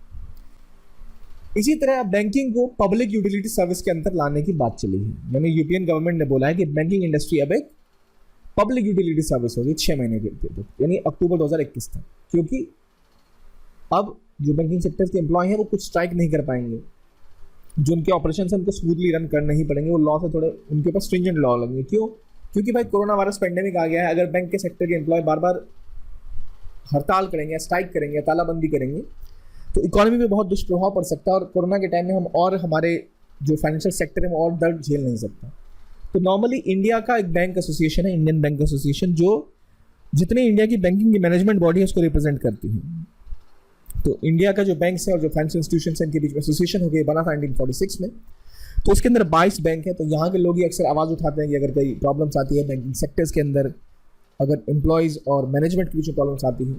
इसी तरह बैंकिंग को पब्लिक यूटिलिटी सर्विस के अंदर लाने की बात चली है, यानी यूपीएन गवर्नमेंट ने बोला है कि बैंकिंग इंडस्ट्री अब एक पब्लिक यूटिलिटी सर्विस होगी 6 महीने के लिए, यानी अक्टूबर 2021 तक, क्योंकि अब जो बैंकिंग सेक्टर के एम्प्लॉय हैं वो कुछ स्ट्राइक नहीं कर पाएंगे, जो उनके ऑपरेशन है उनको स्मूथली रन करने ही पड़ेंगे, वो लॉ से थोड़े उनके ऊपर स्ट्रिंजेंट लॉ लगेंगे। क्यों? क्योंकि भाई कोरोना वायरस पेंडेमिक आ गया है, अगर बैंक के सेक्टर के एम्प्लॉय बार बार हड़ताल करेंगे, स्ट्राइक करेंगे, तालाबंदी करेंगे तो इकोनॉमी में बहुत दुष्प्रभाव पड़ सकता है, और कोरोना के टाइम में हम और हमारे जो फाइनेंशियल सेक्टर है वो और दर्द झेल नहीं सकता। तो नॉर्मली इंडिया का एक बैंक एसोसिएशन है, इंडियन बैंक एसोसिएशन, जो जितने इंडिया की बैंकिंग की मैनेजमेंट बॉडी है उसको रिप्रेजेंट करती है। तो इंडिया का जो बैंक्स है और जो फाइनेंशियल इंस्टीट्यूशंस हैं इनके बीच में एसोसिएशन हो गई, बना था 1946 में। तो उसके अंदर 22 बैंक है। तो यहाँ के लोग ही अक्सर आवाज़ उठाते हैं कि अगर कोई प्रॉब्लम्स आती है बैंकिंग सेक्टर्स के अंदर, अगर एम्प्लॉयज़ और मैनेजमेंट के बीच में प्रॉब्लम्स आती हैं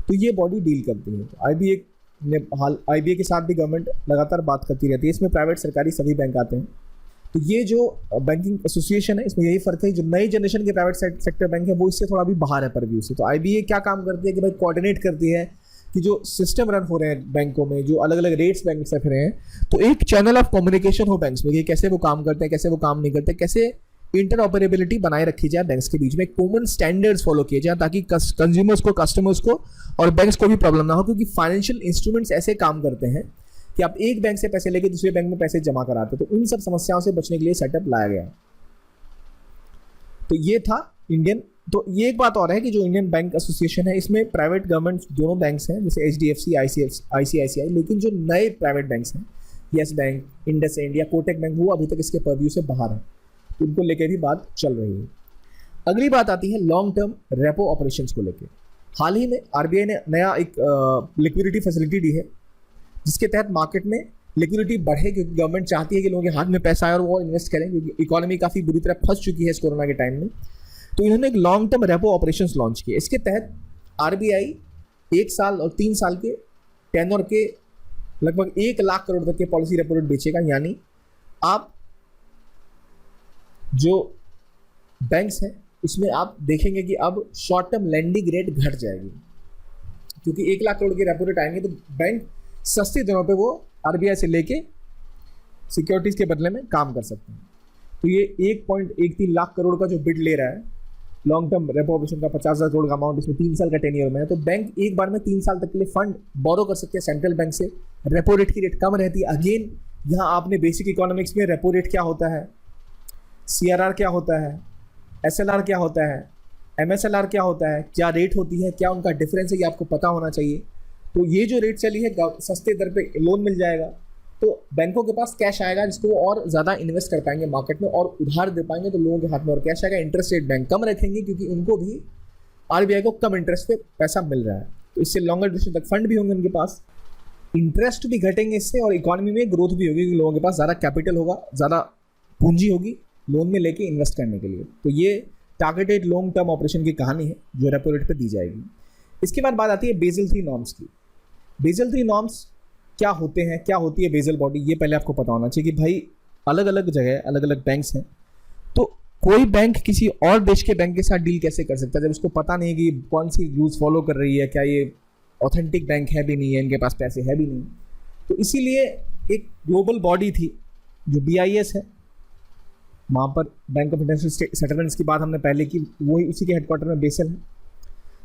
तो ये बॉडी डील करती है। तो आईबीए के साथ भी गवर्नमेंट लगातार बात करती रहती है। इसमें प्राइवेट, सरकारी सभी बैंक आते हैं। तो ये जो बैंकिंग एसोसिएशन है इसमें यही फर्क है, जो नई जनरेशन के प्राइवेट सेक्टर बैंक है वो इससे थोड़ा भी बाहर है परव्यू से। तो आईबीए क्या काम करती है कि भाई कोऑर्डिनेट करती है कि जो सिस्टम रन हो रहे हैं बैंकों में, जो अलग अलग रेट्स बैंक रख रहे हैं, तो एक चैनल ऑफ कम्युनिकेशन हो बैंक्स में कि कैसे वो काम करते हैं, कैसे वो काम नहीं करते, कैसे इंटरऑपरेबिलिटी बनाए रखी जाए बैंक्स के बीच में, कॉमन स्टैंडर्ड्स फॉलो किए जाए ताकि कंज्यूमर्स को, कस्टमर्स को और बैंक्स को भी प्रॉब्लम ना हो। क्योंकि फाइनेंशियल इंस्ट्रूमेंट्स ऐसे काम करते हैं कि आप एक बैंक से पैसे लेके दूसरे बैंक में पैसे जमा कराते, तो इन सब समस्याओं से बचने के लिए सेटअप लाया गया। तो ये था इंडियन। तो ये एक बात और है कि जो इंडियन बैंक एसोसिएशन है इसमें प्राइवेट गवर्नमेंट दोनों बैंक्स हैं, जैसे एचडीएफसी, आईसीआईसीआई, लेकिन जो नए प्राइवेट बैंक्स हैं, यस बैंक, इंडसइंड या कोटक बैंक, वो अभी तक इसके परव्यू से बाहर है, तो उनको लेकर भी बात चल रही है। अगली बात आती है लॉन्ग टर्म रेपो ऑपरेशंस को लेकर। हाल ही में आरबीआई ने नया एक लिक्विडिटी फैसिलिटी दी है जिसके तहत मार्केट में लिक्विडिटी बढ़े, क्योंकि गवर्नमेंट चाहती है कि लोगों के हाथ में पैसा आए और वो इन्वेस्ट करें, क्योंकि इकोनॉमी काफ़ी बुरी तरह फंस चुकी है इस कोरोना के टाइम में। तो इन्होंने एक long term repo operations launch किए। इसके तहत आरबीआई 1 साल और 3 साल के टेन्योर के लगभग 1 लाख करोड़ तक के पॉलिसी रेपो रेट बेचेगा। यानी आप जो बैंक्स हैं उसमें आप देखेंगे कि अब शॉर्ट टर्म लैंडिंग रेट घट जाएगी, क्योंकि 1 लाख करोड़ के रेपो रेट आएंगे तो बैंक सस्ती दरों पे वो आरबीआई से लेके सिक्योरिटीज के बदले में काम कर सकते हैं। तो ये 1.13 लाख करोड़ का जो बिड ले रहा है लॉन्ग टर्म रेपो ऑपरेशन का, 50,000 करोड़ का अमाउंट, इसमें 3 साल का टेन्योर में है, तो बैंक एक बार में 3 साल तक के लिए फंड बोरो कर सकते हैं सेंट्रल बैंक से। रेपो रेट की रेट कम रहती है। अगेन यहाँ आपने बेसिक इकोनॉमिक्स में रेपो रेट क्या होता है, सीआरआर क्या होता है, एसएलआर क्या होता है, एमएसएलआर क्या होता है, क्या रेट होती है, क्या उनका डिफरेंस है, ये आपको पता होना चाहिए। तो ये जो रेट चली है, सस्ते दर पे लोन मिल जाएगा, तो बैंकों के पास कैश आएगा जिसको वो और ज़्यादा इन्वेस्ट कर पाएंगे मार्केट में और उधार दे पाएंगे, तो लोगों के हाथ में और कैश आएगा। इंटरेस्ट रेट बैंक कम रखेंगे क्योंकि उनको भी आरबीआई को कम इंटरेस्ट पे पैसा मिल रहा है, तो इससे लॉन्गर ड्यूरेशन तक फंड भी होंगे उनके पास, इंटरेस्ट भी घटेंगे इससे, और इकोनॉमी में ग्रोथ भी होगी क्योंकि लोगों के पास ज़्यादा कैपिटल होगा, ज़्यादा पूंजी होगी लोन में लेके इन्वेस्ट करने के लिए। तो ये टारगेटेड लॉन्ग टर्म ऑपरेशन की कहानी है जो रेपो रेट पे दी जाएगी। इसके बाद बात आती है बेसल 3 नॉर्म्स की। बेसल 3 नॉर्म्स क्या होते हैं, क्या होती है बेसल बॉडी, ये पहले आपको पता होना चाहिए कि भाई अलग अलग जगह अलग अलग बैंक्स हैं, तो कोई बैंक किसी और देश के बैंक के साथ डील कैसे कर सकता है जब उसको पता नहीं है कि कौन सी रूल्स फॉलो कर रही है, क्या ये ऑथेंटिक बैंक है भी नहीं है, इनके पास पैसे है भी नहीं। तो इसीलिए एक ग्लोबल बॉडी थी जो BIS है, वहाँ पर बैंक ऑफ इंटरनेशनल सेटलमेंट्स की बात हमने पहले की, वही उसी के हेडक्वार्टर में बेसल है।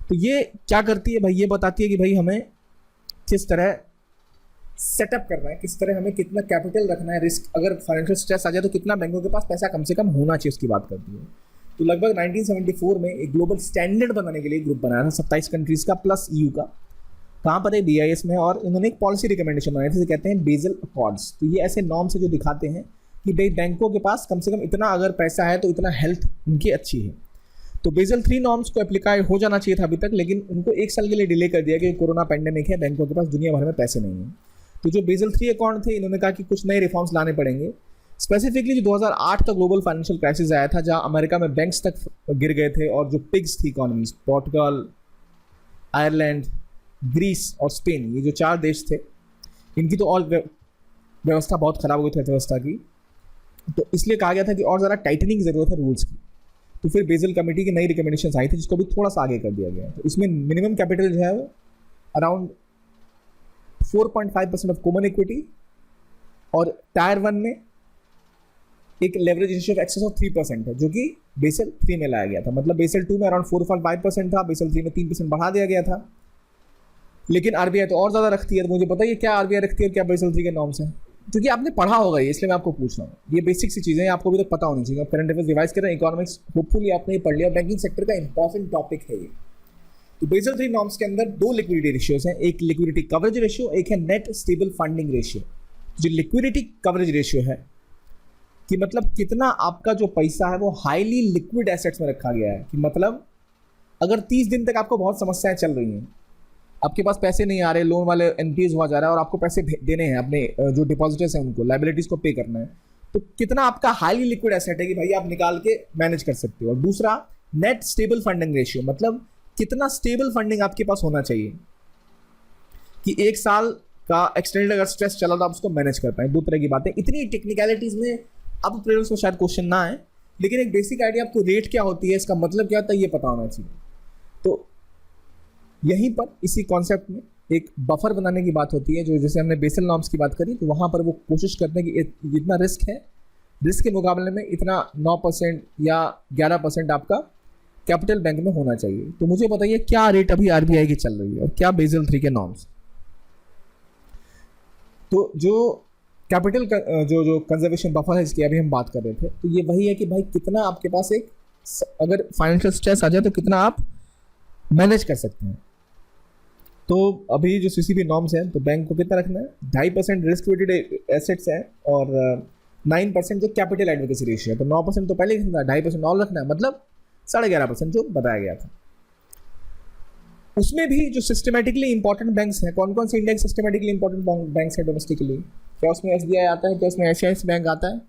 तो ये क्या करती है भाई, ये बताती है कि भाई हमें किस तरह सेटअप करना है, किस तरह हमें कितना कैपिटल रखना है, रिस्क अगर फाइनेंशियल स्ट्रेस आ जाए तो कितना बैंकों के पास पैसा कम से कम होना चाहिए, उसकी बात करती है। तो लगभग 1974 में एक ग्लोबल स्टैंडर्ड बनाने के लिए ग्रुप बनाया था 27 कंट्रीज का प्लस EU का। कहाँ पर है, BIS में, और इन्होंने एक पॉलिसी रिकमेंडेशन बनाई थी, कहते हैं बेसल अकॉर्ड्स। तो ये ऐसे नॉर्म्स है जो दिखाते हैं कि भाई बैंकों के पास कम से कम इतना अगर पैसा है तो इतना हेल्थ उनकी अच्छी है। तो बेसल 3 नॉर्म्स को एप्लीकाई हो जाना चाहिए था अभी तक, लेकिन उनको 1 साल के लिए डिले कर दिया कि कोरोना पैंडेमिक है, बैंकों के पास दुनिया भर में पैसे नहीं हैं। तो जो बेसल 3 अकाउंट थे, इन्होंने कहा कि कुछ नए रिफॉर्म्स लाने पड़ेंगे। स्पेसिफिकली जो 2008 का ग्लोबल फाइनेंशियल क्राइसिस आया था, जहां अमेरिका में बैंक्स तक गिर गए थे और जो पिग्स थी इकोनॉमीज, पोर्टुगल, आयरलैंड, ग्रीस और स्पेन, ये जो 4 देश थे, इनकी तो और व्यवस्था बहुत खराब हो गई थी अर्थव्यवस्था की। तो इसलिए कहा गया था कि और ज़्यादा टाइटनिंग ज़रूरत है रूल्स की। तो फिर बेसल कमेटी की नई रिकमेंडेशंस आई थी जिसको भी थोड़ा सा आगे कर दिया गया। तो इसमें मिनिमम कैपिटल जो है वो अराउंड 4.5% ऑफ कॉमन इक्विटी, और टायर 1 में एक leverage ratio of excess of 3% है, जो कि बेसल 3 में लाया गया था। मतलब बेसल 2 में अराउंड 4.5% था, बेसल 3 में 3% बढ़ा दिया गया था। लेकिन आरबीआई तो और ज़्यादा रखती है। तो मुझे पता है क्या आरबीआई रखती है और क्या बेसल 3 के नॉर्म्स हैं, क्योंकि आपने पढ़ा होगा ये, इसलिए मैं आपको पूछ रहा हूँ। ये बेसिक सी चीज़ें आपको भी तो पता होनी चाहिए। करंट अफेयर्स रिवाइज कर रहे हैं, इकोनॉमिक्स होपफुली आपने ये पढ़ लिया। बैंकिंग सेक्टर का इंपॉर्टेंट टॉपिक है ये। तो बेसल 3 नॉर्म्स के अंदर 2 लिक्विडिटी रेशियोज हैं, एक लिक्विडिटी कवरेज रेशियो, एक है नेट स्टेबल फंडिंग रेशियो। जो लिक्विडिटी कवरेज रेशियो है कि मतलब कितना आपका जो पैसा है वो हाईली लिक्विड एसेट्स में रखा गया है, कि मतलब अगर 30 दिन तक आपको बहुत समस्याएं चल रही हैं, आपके पास पैसे नहीं आ रहे, लोन वाले एनपीएस हुआ जा रहा है और आपको पैसे देने हैं अपने जो डिपॉजिटर्स हैं उनको, लाइबिलिटीज को पे करना है, तो कितना आपका हाईली लिक्विड एसेट है कि भाई आप निकाल के मैनेज कर सकते हो। और दूसरा नेट स्टेबल फंडिंग रेशियो, मतलब कितना स्टेबल फंडिंग आपके पास होना चाहिए कि 1 साल का एक्सटेंडेड अगर स्ट्रेस चला तो आप उसको मैनेज कर पाए। 2 तरह की बातें, इतनी टेक्निकलिटीज में अब प्रीलिम्स में शायद क्वेश्चन ना आए, लेकिन एक बेसिक आइडिया आपको रेट क्या होती है, इसका मतलब क्या होता है, ये पता होना चाहिए। तो यहीं पर इसी कॉन्सेप्ट में एक बफर बनाने की बात होती है, जो जैसे हमने बेसल नॉर्म्स की बात करी, तो वहाँ पर वो कोशिश करते हैं कि जितना रिस्क है, रिस्क के मुकाबले में इतना 9% या 11% आपका कैपिटल बैंक में होना चाहिए। तो मुझे बताइए क्या रेट अभी आरबीआई की चल रही है और क्या बेसल 3 के नॉर्म्स। तो जो कैपिटल जो कंजर्वेशन बफर है इसकी अभी हम बात कर रहे थे, तो ये वही है कि भाई कितना आपके पास एक अगर फाइनेंशियल स्ट्रेस आ जाए तो कितना आप मैनेज कर सकते हैं। तो अभी जो सीसीबी नॉर्म्स हैं, तो बैंक को कितना रखना है, 2.5% रिस्क वेटेड एसेट्स हैं और 9% जो कैपिटल एडवोकेसी रेशियो है। तो 9% तो पहले ही था, 2.5% और रखना है, मतलब 11.5% जो बताया गया था। उसमें भी जो सिस्टमेटिकली इंपॉर्टेंट बैंक्स हैं, कौन कौन से इंडिया के सिस्टमेटिकली इंपॉर्टेंट बैंक्स हैं डोमेस्टिकली, क्या उसमें एसबीआई आता है, क्या उसमें एचआईसी बैंक आता है,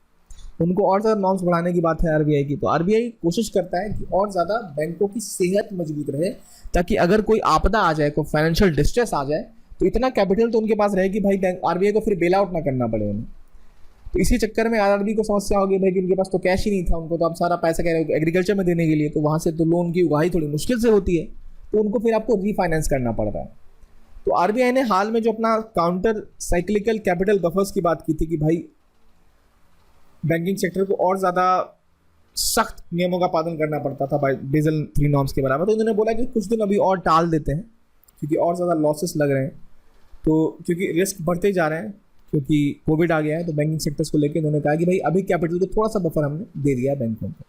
उनको और ज़्यादा नॉर्म्स बढ़ाने की बात है आरबीआई की। तो आरबीआई कोशिश करता है कि और ज़्यादा बैंकों की सेहत मजबूत रहे, ताकि अगर कोई आपदा आ जाए, कोई फाइनेंशियल डिस्ट्रेस आ जाए, तो इतना कैपिटल तो उनके पास रहे कि भाई बैंक आरबीआई को फिर बेल आउट ना करना पड़े उन्हें। तो इसी चक्कर में आरआरबी को समस्या होगी भाई कि उनके पास तो कैश ही नहीं था, उनको तो अब सारा पैसा कह रहे हो एग्रीकल्चर में देने के लिए, तो वहाँ से तो लोन की उगाही थोड़ी मुश्किल से होती है, तो उनको फिर आपको रीफाइनेंस करना पड़ रहा है। तो आरबीआई ने हाल में जो अपना काउंटर साइक्लिकल कैपिटल बफर्स की बात की थी कि भाई बैंकिंग सेक्टर को और ज़्यादा सख्त नियमों का पालन करना पड़ता था बेसल 3 नॉर्म्स के बराबर, तो इन्होंने बोला कि कुछ दिन अभी और टाल देते हैं क्योंकि और ज़्यादा लॉसेस लग रहे हैं, तो क्योंकि रिस्क बढ़ते जा रहे हैं, क्योंकि कोविड आ गया है, तो बैंकिंग सेक्टर्स को लेकर इन्होंने कहा कि भाई अभी कैपिटल को थोड़ा सा बफर हमने दे दिया है बैंकों को।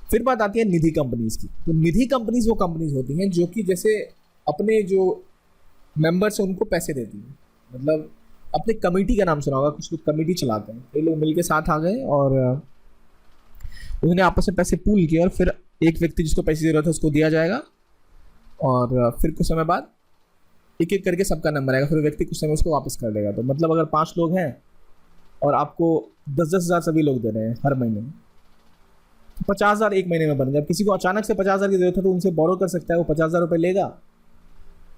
फिर बात आती है निधि कंपनीज की। तो निधि कंपनीज वो कंपनीज होती हैं जो कि जैसे अपने जो मेंबर्स हैं उनको पैसे देती हैं, मतलब अपने कमेटी का नाम सुना होगा, कुछ लोग कमेटी चलाते हैं, कई लोग मिलके साथ आ गए और उन्होंने आपस में पैसे पूल किए और फिर एक व्यक्ति जिसको पैसे दे रहा था उसको दिया जाएगा और फिर कुछ समय बाद एक एक करके सबका नंबर आएगा, फिर व्यक्ति कुछ समय उसको वापस कर देगा। तो मतलब अगर 5 लोग हैं और आपको 10-10 हज़ार सभी लोग दे रहे हैं हर महीने, तो 50,000 एक महीने में बन गया। किसी को अचानक से 50,000 की जरूरत है तो उनसे बोरो कर सकता है, वो 50,000 रुपये लेगा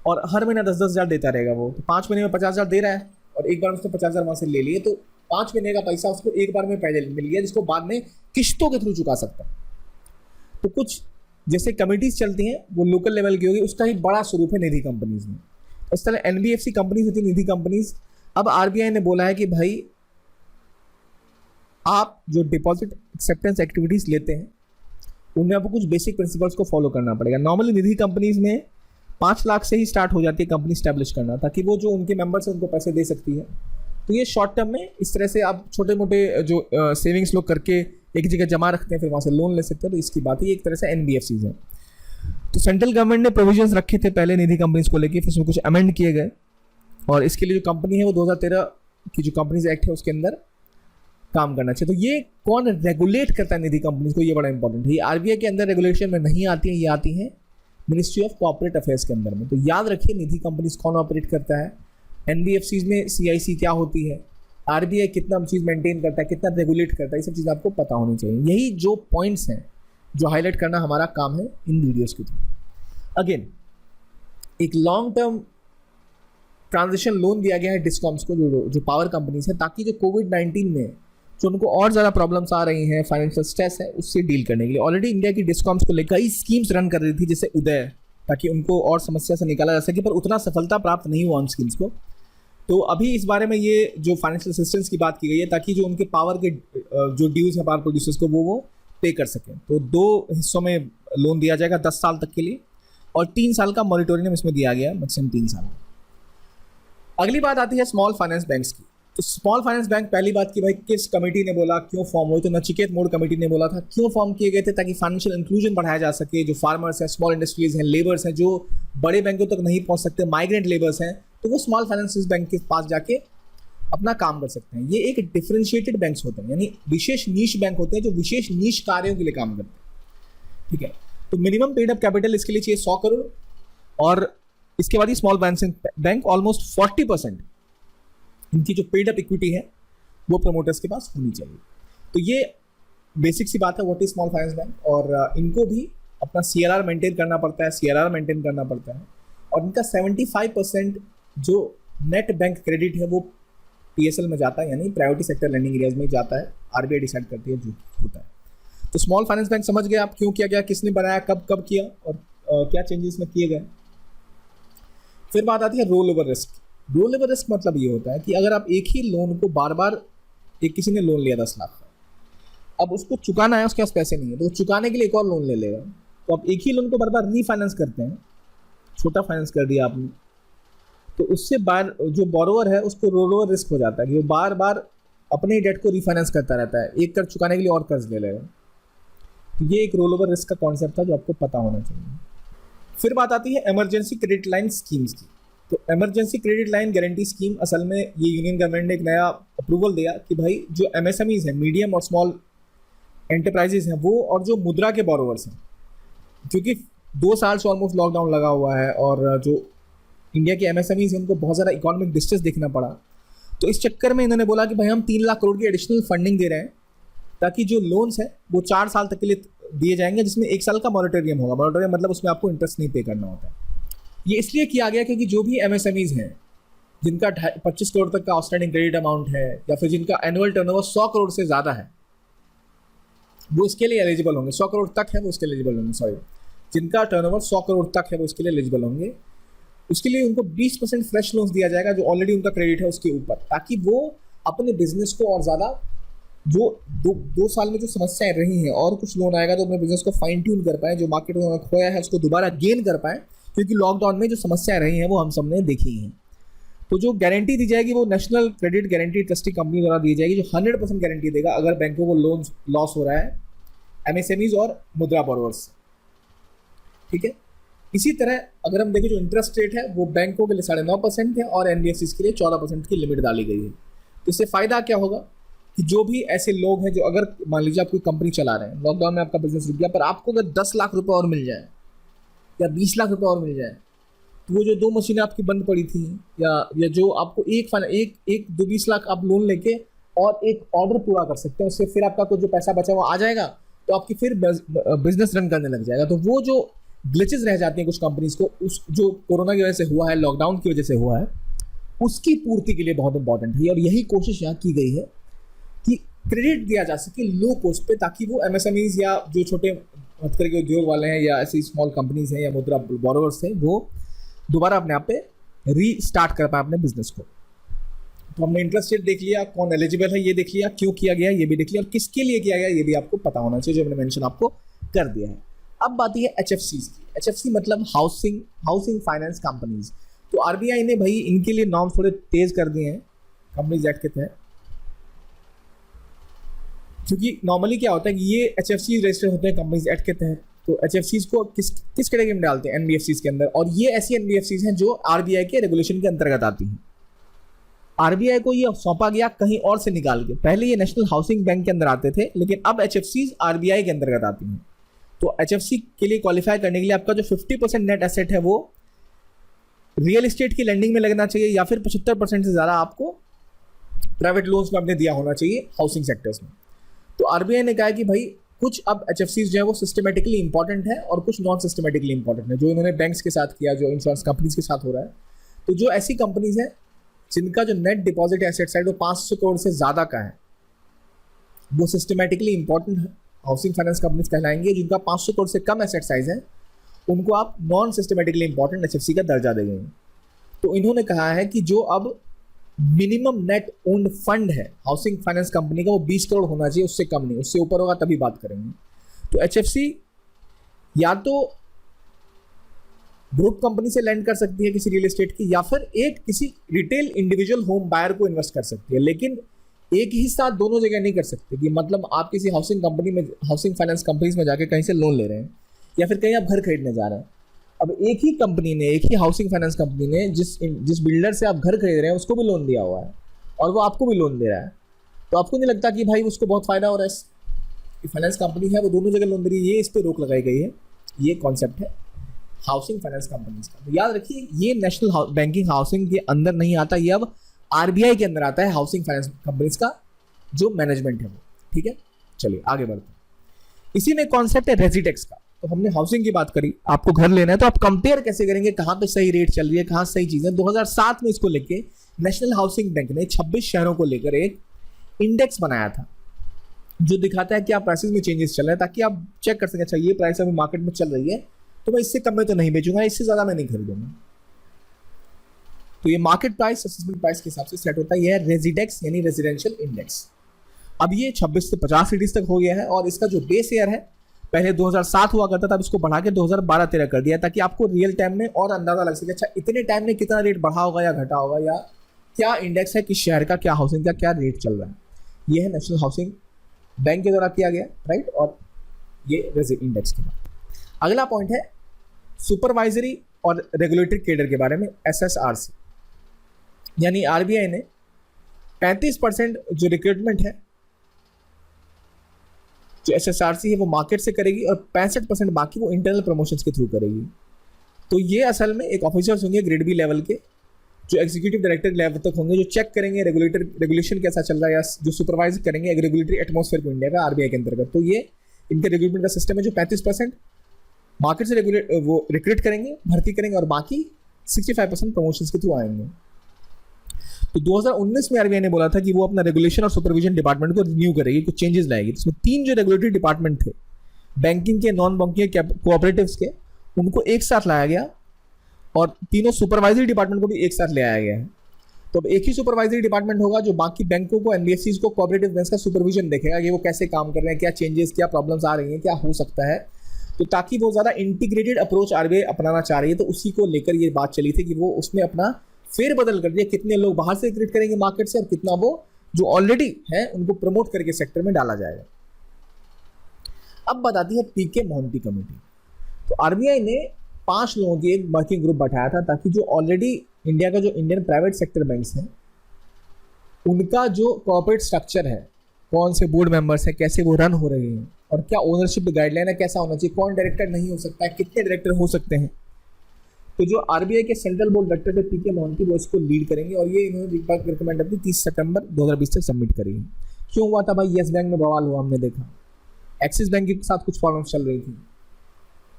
और हर महीना 10-10 हज़ार देता रहेगा। वो तो 5 महीने में 50,000 दे रहा है और एक बार उसने 50,000 वहाँ से ले लिए, तो 5 महीने का पैसा उसको एक बार में पहले मिल गया, जिसको बाद में किस्तों के थ्रू चुका सकता है। तो कुछ जैसे कमिटीज चलती हैं वो लोकल लेवल की होगी, उसका ही बड़ा स्वरूप है निधि कंपनीज में। इस तरह एनबीएफसी कंपनीज होती है निधि कंपनीज। अब आरबीआई ने बोला है कि भाई आप जो डिपॉजिट एक्सेप्टेंस एक्टिविटीज लेते हैं उनमें आपको कुछ बेसिक प्रिंसिपल्स को फॉलो करना पड़ेगा। नॉर्मली निधि कंपनीज में 5 लाख से ही स्टार्ट हो जाती है कंपनी स्टैब्लिश करना, ताकि वो जो उनके मेंबर्स हैं उनको पैसे दे सकती है। तो ये शॉर्ट टर्म में इस तरह से आप छोटे मोटे जो सेविंग्स लोग करके एक जगह जमा रखते हैं फिर वहाँ से लोन ले सकते हैं, तो इसकी बात है, ये एक तरह से एनबीएफसीज है। तो सेंट्रल गवर्नमेंट ने प्रोविजंस रखे थे पहले निधि कंपनीज को लेके, फिर उसमें कुछ अमेंड किए गए और इसके लिए जो कंपनी है वो 2013 की जो कंपनीज एक्ट है उसके अंदर काम करना चाहिए। तो ये कौन रेगुलेट करता है निधि कंपनीज को, ये बड़ा इंपॉर्टेंट है। ये आरबीआई के अंदर रेगुलेशन में नहीं आती है, ये आती है मिनिस्ट्री ऑफ कॉर्पोरेट अफेयर्स के अंदर में। तो याद रखिए निधि कंपनीज कौन ऑपरेट करता है, एनबीएफसीज में सीआईसी क्या होती है, आरबीआई कितना चीज़ मेंटेन करता है, कितना रेगुलेट करता है, ये सब चीज़ आपको पता होनी चाहिए। यही जो पॉइंट्स हैं जो हाईलाइट करना हमारा काम है इन वीडियोस के थ्रू। अगेन एक लॉन्ग टर्म ट्रांजिशन लोन दिया गया है डिस्कॉम्स को, जो पावर कंपनीज है, ताकि जो कोविड-19 में जो उनको और ज़्यादा प्रॉब्लम्स आ रही हैं, फाइनेंशियल स्ट्रेस है, उससे डील करने के लिए। ऑलरेडी इंडिया की डिस्कॉम्स को लेकर कई स्कीम्स रन कर रही थी जैसे उदय, ताकि उनको और समस्या से निकाला जा सके, पर उतना सफलता प्राप्त नहीं हुआ उन स्कीम्स को। तो अभी इस बारे में ये जो फाइनेंशियल असिस्टेंस की बात की गई है, ताकि जो उनके पावर के जो ड्यूज है पावर प्रोड्यूसर्स को वो पे कर सकें। तो 2 हिस्सों में लोन दिया जाएगा 10 साल तक के लिए और 3 साल का मॉरिटोरियम इसमें दिया गया, मैक्सिमम 3 साल। अगली बात आती है स्मॉल फाइनेंस बैंक्स की। तो स्मॉल फाइनेंस बैंक पहली बात की भाई किस कमेटी ने बोला, क्यों फॉर्म हुए, तो नचिकेत मोड कमेटी ने बोला था। क्यों फॉर्म किए गए थे, ताकि फाइनेंशियल इंक्लूजन बढ़ाया जा सके। जो फार्मर्स हैं, स्मॉल इंडस्ट्रीज हैं, लेबर्स हैं, जो बड़े बैंकों तक नहीं पहुंच सकते, माइग्रेंट लेबर्स हैं, तो वो स्मॉल फाइनेंस बैंक के पास जाके अपना काम कर सकते हैं। ये एक डिफरेंशिएटेड बैंक्स होते हैं, यानी विशेष नीश बैंक होते हैं जो विशेष नीश कार्यों के लिए काम करते हैं। ठीक है, तो मिनिमम पेड अप कैपिटल इसके लिए चाहिए 100 करोड़ और इसके बाद ही स्मॉल बैंक ऑलमोस्ट 40% इनकी जो पेड अप इक्विटी है वो प्रमोटर्स के पास होनी चाहिए। तो ये बेसिक सी बात है what is small finance bank. और इनको भी अपना सीआरआर मेंटेन करना पड़ता है, सीआरआर मेंटेन करना पड़ता है और इनका 75% जो नेट बैंक क्रेडिट है वो पीएसएल में जाता है, यानी प्रायोरिटी सेक्टर लैंडिंग एरियाज में जाता है। आरबीआई डिसाइड करती है जो होता है। तो स्मॉल फाइनेंस बैंक समझ गए आप क्यों किया गया, किसने बनाया, कब कब किया और क्या चेंजेस में किए गए। फिर बात आती है roll over risk. Roll over risk मतलब ये होता है कि अगर आप एक ही लोन को बार बार, एक किसी ने लोन लिया 10 लाख का, अब उसको चुकाना है, उसके पास पैसे नहीं है, तो चुकाने के लिए एक और लोन ले लेगा। तो आप एक ही लोन को बार बार रीफाइनेंस करते हैं, छोटा फाइनेंस कर दिया आपने, तो उससे बार जो बोरोवर है उसको रोल ओवर रिस्क हो जाता है कि वो बार बार अपने डेट को रीफाइनेंस करता रहता है, एक कर्ज चुकाने के लिए और कर्ज ले लेगा। तो ये एक रोल ओवर रिस्क का कॉन्सेप्ट था जो आपको पता होना चाहिए। फिर बात आती है इमरजेंसी क्रेडिट लाइन स्कीम्स की। तो emergency credit line guarantee scheme असल में ये यूनियन गवर्नमेंट ने एक नया अप्रूवल दिया कि भाई जो एमएसएमईज हैं, मीडियम और स्मॉल एंटरप्राइजेज हैं, वो और जो मुद्रा के बोरोवर्स हैं, क्योंकि 2 साल से ऑलमोस्ट लॉकडाउन लगा हुआ है और जो इंडिया के एमएसएमईज हैं उनको बहुत ज़्यादा इकोनॉमिक डिस्ट्रेस देखना पड़ा। तो इस चक्कर में इन्होंने बोला कि भाई हम 3 लाख करोड़ की एडिशनल फंडिंग दे रहे हैं ताकि जो लोन्स हैं वो 4 साल तक के लिए दिए जाएंगे, जिसमें 1 साल का मॉरेटोरियम होगा। मॉरेटोरियम मतलब उसमें आपको इंटरेस्ट नहीं पे करना होता है। ये इसलिए किया गया क्योंकि जो भी एमएसएमईज हैं जिनका 25 करोड़ तक का आउटस्टैंडिंग क्रेडिट अमाउंट है या फिर जिनका एनुअल टर्नओवर 100 करोड़ से ज़्यादा है, वो इसके लिए एलिजिबल होंगे। 100 करोड़ तक है वो इसके लिए एलिजिबल होंगे, सॉरी, जिनका टर्नओवर 100 करोड़ तक है वो इसके लिए एलिजिबल होंगे। उसके लिए उनको 20% फ्रेश लोन्स दिया जाएगा जो ऑलरेडी उनका क्रेडिट है उसके ऊपर, ताकि वो अपने बिजनेस को और ज़्यादा, जो 2 साल में जो समस्याएं रही हैं और कुछ लोन आएगा तो अपने बिजनेस को फाइन ट्यून कर पाए, जो मार्केट में खोया है उसको दोबारा गेन कर पाए, क्योंकि लॉकडाउन में जो समस्याएं रही हैं वो हम सबने देखी हैं। तो जो गारंटी दी जाएगी वो national credit guarantee trustee company द्वारा दी जाएगी, जो 100% गारंटी देगा अगर बैंकों को लोन लॉस हो रहा है एमएसएमईज और मुद्रा बोरोवर्स, ठीक है। इसी तरह अगर हम देखें जो इंटरेस्ट रेट है वो बैंकों के लिए 9.5% है और एनबीएफसीज के लिए 14% की लिमिट डाली गई है। तो इससे फ़ायदा क्या होगा कि जो भी ऐसे लोग हैं जो, अगर मान लीजिए आप कोई कंपनी चला रहे हैं, लॉकडाउन में आपका बिजनेस रुक गया, पर आपको अगर 10 लाख रुपए और मिल जाए या 20 लाख रुपए और मिल जाए, तो वो जो 2 मशीनें आपकी बंद पड़ी थी या जो आपको एक 20 लाख आप लोन लेके और एक ऑर्डर पूरा कर सकते हैं, उससे फिर आपका कुछ जो पैसा बचा वो आ जाएगा, तो आपकी फिर बिजनेस रन करने लग जाएगा। तो वो जो ग्लिचेस रह जाती हैं कुछ कंपनीज को, उस जो कोरोना की वजह से हुआ है, लॉकडाउन की वजह से हुआ है, उसकी पूर्ति के लिए बहुत इंपॉर्टेंट है। और यही कोशिश यहाँ की गई है कि क्रेडिट दिया जा सके लो कॉस्ट पे, ताकि वो एमएसएमईज या जो छोटे हथकरघा के उद्योग वाले हैं या ऐसी स्मॉल कंपनीज हैं या मुद्रा बोरोवर्स हैं, वो दोबारा अपने आप पे रीस्टार्ट कर पाए अपने बिजनेस को। तो हमने इंटरेस्ट रेट देख लिया, कौन एलिजिबल है ये देख लिया, क्यों किया गया ये भी देख लिया, और किसके लिए किया गया ये भी आपको पता होना चाहिए, जो मैंने मेंशन आपको कर दिया है। अब बात है एचएफसीज की। एचएफसी मतलब हाउसिंग फाइनेंस कंपनीज। तो आरबीआई ने भाई इनके लिए नॉर्म्स थोड़े तेज कर दिए हैं कंपनीज एक्ट के तहत, क्योंकि नॉर्मली क्या होता है कि ये एचएफसी रजिस्टर होते हैं कंपनीज एक्ट के तहत। तो एचएफसीज को किस कैटेगरी में डालते हैं? एनबीएफसीज के अंदर। और ये ऐसी एनबीएफसीज हैं जो आरबीआई के रेगुलेशन के अंतर्गत आती हैं। आरबीआई को ये सौंपा गया कहीं और से निकाल के। पहले ये नेशनल हाउसिंग बैंक के अंदर आते थे, लेकिन अब एचएफसीज आरबीआई के अंतर्गत आती हैं। तो एचएफसी के लिए क्वालिफाई करने के लिए आपका जो 50% नेट एसेट है वो रियल एस्टेट की लैंडिंग में लगना चाहिए, या फिर 75% से ज़्यादा आपको प्राइवेट लोन्स में आपने दिया होना चाहिए हाउसिंग सेक्टर्स में। तो आरबीआई ने कहा कि भाई कुछ अब एचएफसीज जो है वो सिस्टमेटिकली इंपॉर्टेंट है और कुछ नॉन सिस्टमेटिकली इंपॉर्टेंट है, जो इन्होंने बैंक्स के साथ किया, जो इंश्योरेंस कंपनीज के साथ हो रहा है। तो जो ऐसी कंपनीज हैं जिनका जो नेट डिपॉजिट एसेट साइड वो 500 करोड़ से ज़्यादा का है, वो systematically important housing finance companies कहलाएंगे। जिनका 500 करोड़ से कम एसेट साइज है उनको आप नॉन सिस्टमेटिकली इंपॉर्टेंट एचएफसी का दर्जा देंगे। तो इन्होंने कहा है कि जो अब मिनिमम नेट ओन्ड फंड है हाउसिंग फाइनेंस कंपनी का वो 20 करोड़ होना चाहिए, उससे कम नहीं, उससे ऊपर होगा तभी बात करेंगे। तो एचएफसी या तो ग्रुप कंपनी से लैंड कर सकती है किसी रियल एस्टेट की, या फिर एक किसी रिटेल इंडिविजुअल होम बायर को इन्वेस्ट कर सकती है, लेकिन एक ही साथ दोनों जगह नहीं कर सकते। कि मतलब आप किसी हाउसिंग कंपनी में, हाउसिंग फाइनेंस कंपनीज में जाके कहीं से लोन ले रहे हैं, या फिर कहीं आप घर खरीदने जा रहे हैं। अब एक ही कंपनी ने, एक ही हाउसिंग फाइनेंस कंपनी ने जिस बिल्डर से आप घर खरीद रहे हैं उसको भी लोन दिया हुआ है और वो आपको भी लोन दे रहा है, तो आपको नहीं लगता कि भाई उसको बहुत फायदा हो रहा है? फाइनेंस कंपनी है वो दोनों जगह लोन दे रही है, ये इस पर रोक लगाई गई है। ये कॉन्सेप्ट है हाउसिंग फाइनेंस कंपनीज का। तो याद रखिए ये नेशनल बैंकिंग हाउसिंग के अंदर नहीं आता, ये अब आरबीआई के अंदर आता है हाउसिंग फाइनेंस कंपनीज का जो मैनेजमेंट है वो। ठीक है, चलिए आगे बढ़ते हैं। इसी में कॉन्सेप्ट है रेजिडेक्स का। तो हमने हाउसिंग की बात करी, आपको घर लेना है तो आप कंपेयर कैसे करेंगे, कहाँ पे सही रेट चल रही है, कहाँ सही चीज़ है। 2007 में इसको लेके नेशनल हाउसिंग बैंक ने 26 शहरों को लेकर एक इंडेक्स बनाया था जो दिखाता है कि आप प्राइसेस में चेंजेस चल रहे हैं, ताकि आप चेक कर सकें अच्छा ये प्राइस अभी मार्केट में चल रही है तो मैं इससे कम में तो नहीं बेचूंगा, इससे ज़्यादा मैं नहीं खरीदूंगा। तो ये मार्केट प्राइस असेसमेंट प्राइस के हिसाब से सेट होता है। यह है रेजिडेक्स यानी रेजिडेंशियल इंडेक्स। अब ये 26 से 50 सिटीज तक हो गया है और इसका जो बेस ईयर है पहले 2007 हुआ करता था, अब इसको बढ़ा के 2012-13 कर दिया, ताकि आपको रियल टाइम में और अंदाजा लग सके अच्छा इतने टाइम में कितना रेट बढ़ा होगा या घटा होगा, या क्या इंडेक्स है किस शहर का, क्या हाउसिंग का क्या रेट चल रहा है। ये है नेशनल हाउसिंग बैंक के द्वारा किया गया, राइट। और ये इंडेक्स के बाद अगला पॉइंट है सुपरवाइजरी और रेगुलेटरी कैडर के बारे में, SSRC। यानी आरबीआई ने 35% जो रिक्रूटमेंट है जो SSRC है वो मार्केट से करेगी और 65% बाकी वो इंटरनल प्रमोशंस के थ्रू करेगी। तो ये असल में एक ऑफिसर्स होंगे ग्रेड बी लेवल के जो एग्जीक्यूटिव डायरेक्टर लेवल तक होंगे, जो चेक करेंगे रेगुलेशन कैसा चल रहा है या जो सुपरवाइज करेंगे रेगुलेटरी एटमॉस्फेयर को इंडिया का आरबीआई के अंतर्गत। तो ये इनके रिक्रूटमेंट का सिस्टम है जो 35% मार्केट से वो रिक्रूट करेंगे, भर्ती करेंगे और बाकी 65% प्रमोशंस के थ्रू आएंगे। तो 2019 में आरबीआई ने बोला था कि वो अपना रेगुलेशन और सुपरविजन डिपार्टमेंट को रिन्यू करेगी, कुछ चेंजेस लाएगी। इसमें 3 जो रेगुलेटरी डिपार्टमेंट थे बैंकिंग के, नॉन बैंकिंग कोऑपरेटिव्स के, उनको एक साथ लाया गया और तीनों सुपरवाइजरी डिपार्टमेंट को भी एक साथ ले आया गया है। तो अब एक ही सुपरवाइजरी डिपार्टमेंट होगा जो बाकी बैंकों को, एनबीएफसीज को, कोऑपरेटिव बैंक्स का सुपरविजन देखेगा कि वो कैसे काम कर रहे हैं, क्या चेंजेस, क्या प्रॉब्लम्स आ रही हैं, क्या हो सकता है। तो ताकि वो ज़्यादा इंटीग्रेटेड अप्रोच आरबीआई अपनाना चाह रही है, तो उसी को लेकर ये बात चली थी कि वो उसमें अपना फेर बदल कर दिया, कितने लोग बाहर से रिक्रूट करेंगे मार्केट से और कितना वो जो ऑलरेडी है उनको प्रमोट करके सेक्टर में डाला जाएगा। अब बताती है पीके मोहंती कमेटी। तो आरबीआई ने 5 लोगों की एक वर्किंग ग्रुप बैठाया था ताकि जो ऑलरेडी इंडिया का जो इंडियन प्राइवेट सेक्टर बैंक्स हैं उनका जो कॉर्पोरेट स्ट्रक्चर है, कौन से बोर्ड मेंबर्स हैं, कैसे वो रन हो रहे हैं और क्या ओनरशिप गाइडलाइन है, कैसा होना चाहिए, कौन डायरेक्टर नहीं हो सकता है, कितने डायरेक्टर हो सकते हैं। तो जो आरबीआई के सेंट्रल बोर्ड डायरेक्टर थे पीके मोहंती वो इसको लीड करेंगे और ये इन्होंने रिकमेंड अपनी 30 सितंबर 2020 तक सबमिट करी है। क्यों हुआ था भाई? येस बैंक में बवाल हुआ, हमने देखा। एक्सिस बैंक के साथ कुछ प्रॉब्लम्स चल रही थी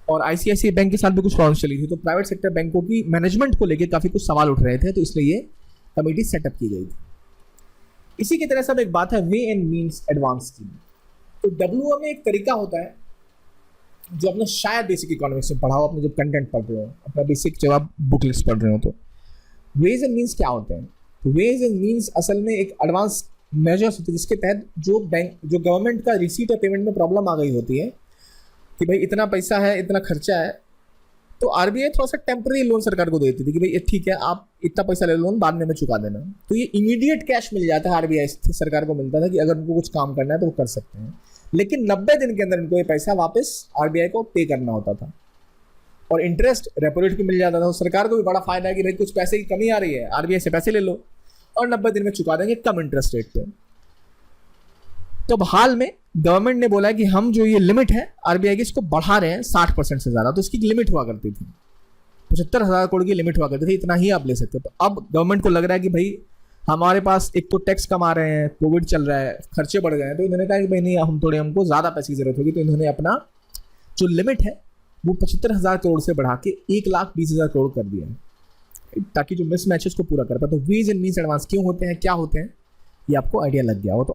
और आईसीआईसीआई बैंक के साथ भी कुछ प्रॉब्लम्स चली थी। तो प्राइवेट सेक्टर बैंकों की मैनेजमेंट को लेकर काफ़ी कुछ सवाल उठ रहे थे, तो इसलिए ये कमेटी सेटअप की गई थी। इसी की तरह से अब एक बात है way and means advance scheme. तो डब्ल्यूओ में एक तरीका होता है जो आपने शायद बेसिक इकोनॉमिक्स में पढ़ा हो, अपने जब कंटेंट पढ़ रहे हो, अपना बेसिक जब आप बुक लिस्ट पढ़ रहे हो। तो वेज एंड मीन्स क्या होते हैं? तो वेज एंड मीन्स असल में एक एडवांस मेजर्स होते हैं जिसके तहत जो गवर्नमेंट का रिसीट और पेमेंट में प्रॉब्लम आ गई होती है कि भाई इतना पैसा है, इतना खर्चा है, तो आरबीआई थोड़ा सा टेम्पररी लोन सरकार को देती थी कि भाई ठीक है आप इतना पैसा ले लो, लोन बाद में हमें चुका देना। तो ये इमीडिएट कैश मिल जाता है आरबीआई से, सरकार को मिलता था कि अगर उनको कुछ काम करना है तो वो कर सकते हैं। लेकिन 90 दिन के अंदर इनको ये पैसा वापस आरबीआई को पे करना होता था और इंटरेस्ट रेपो रेट पे मिल जाता था। तो सरकार को भी बड़ा फायदा है कि भाई कुछ पैसे की कमी आ रही है, आरबीआई से पैसे ले लो और 90 दिन में चुका देंगे कम इंटरेस्ट रेट पे। तो अब हाल में गवर्नमेंट ने बोला कि हम जो ये लिमिट है आरबीआई की इसको बढ़ा रहे हैं 60% से ज़्यादा। तो इसकी लिमिट हुआ करती थी 75,000 करोड़ की लिमिट हुआ करती थी, इतना ही आप ले सकते हो। तो अब गवर्नमेंट को लग रहा है कि भाई हमारे पास एक तो टैक्स कमा रहे हैं, कोविड चल रहा है, खर्चे बढ़ गए हैं, तो इन्होंने कहा कि भाई नहीं हमको ज़्यादा पैसे की जरूरत होगी। तो इन्होंने अपना जो लिमिट है वो 75,000 करोड़ से बढ़ा के 1,20,000 करोड़ कर दिया है ताकि जो मिस मैचेस को पूरा कर पाए। तो वेज एंड मीन्स एडवांस क्यों होते हैं, क्या होते हैं, ये आपको आइडिया लग गया हो। तो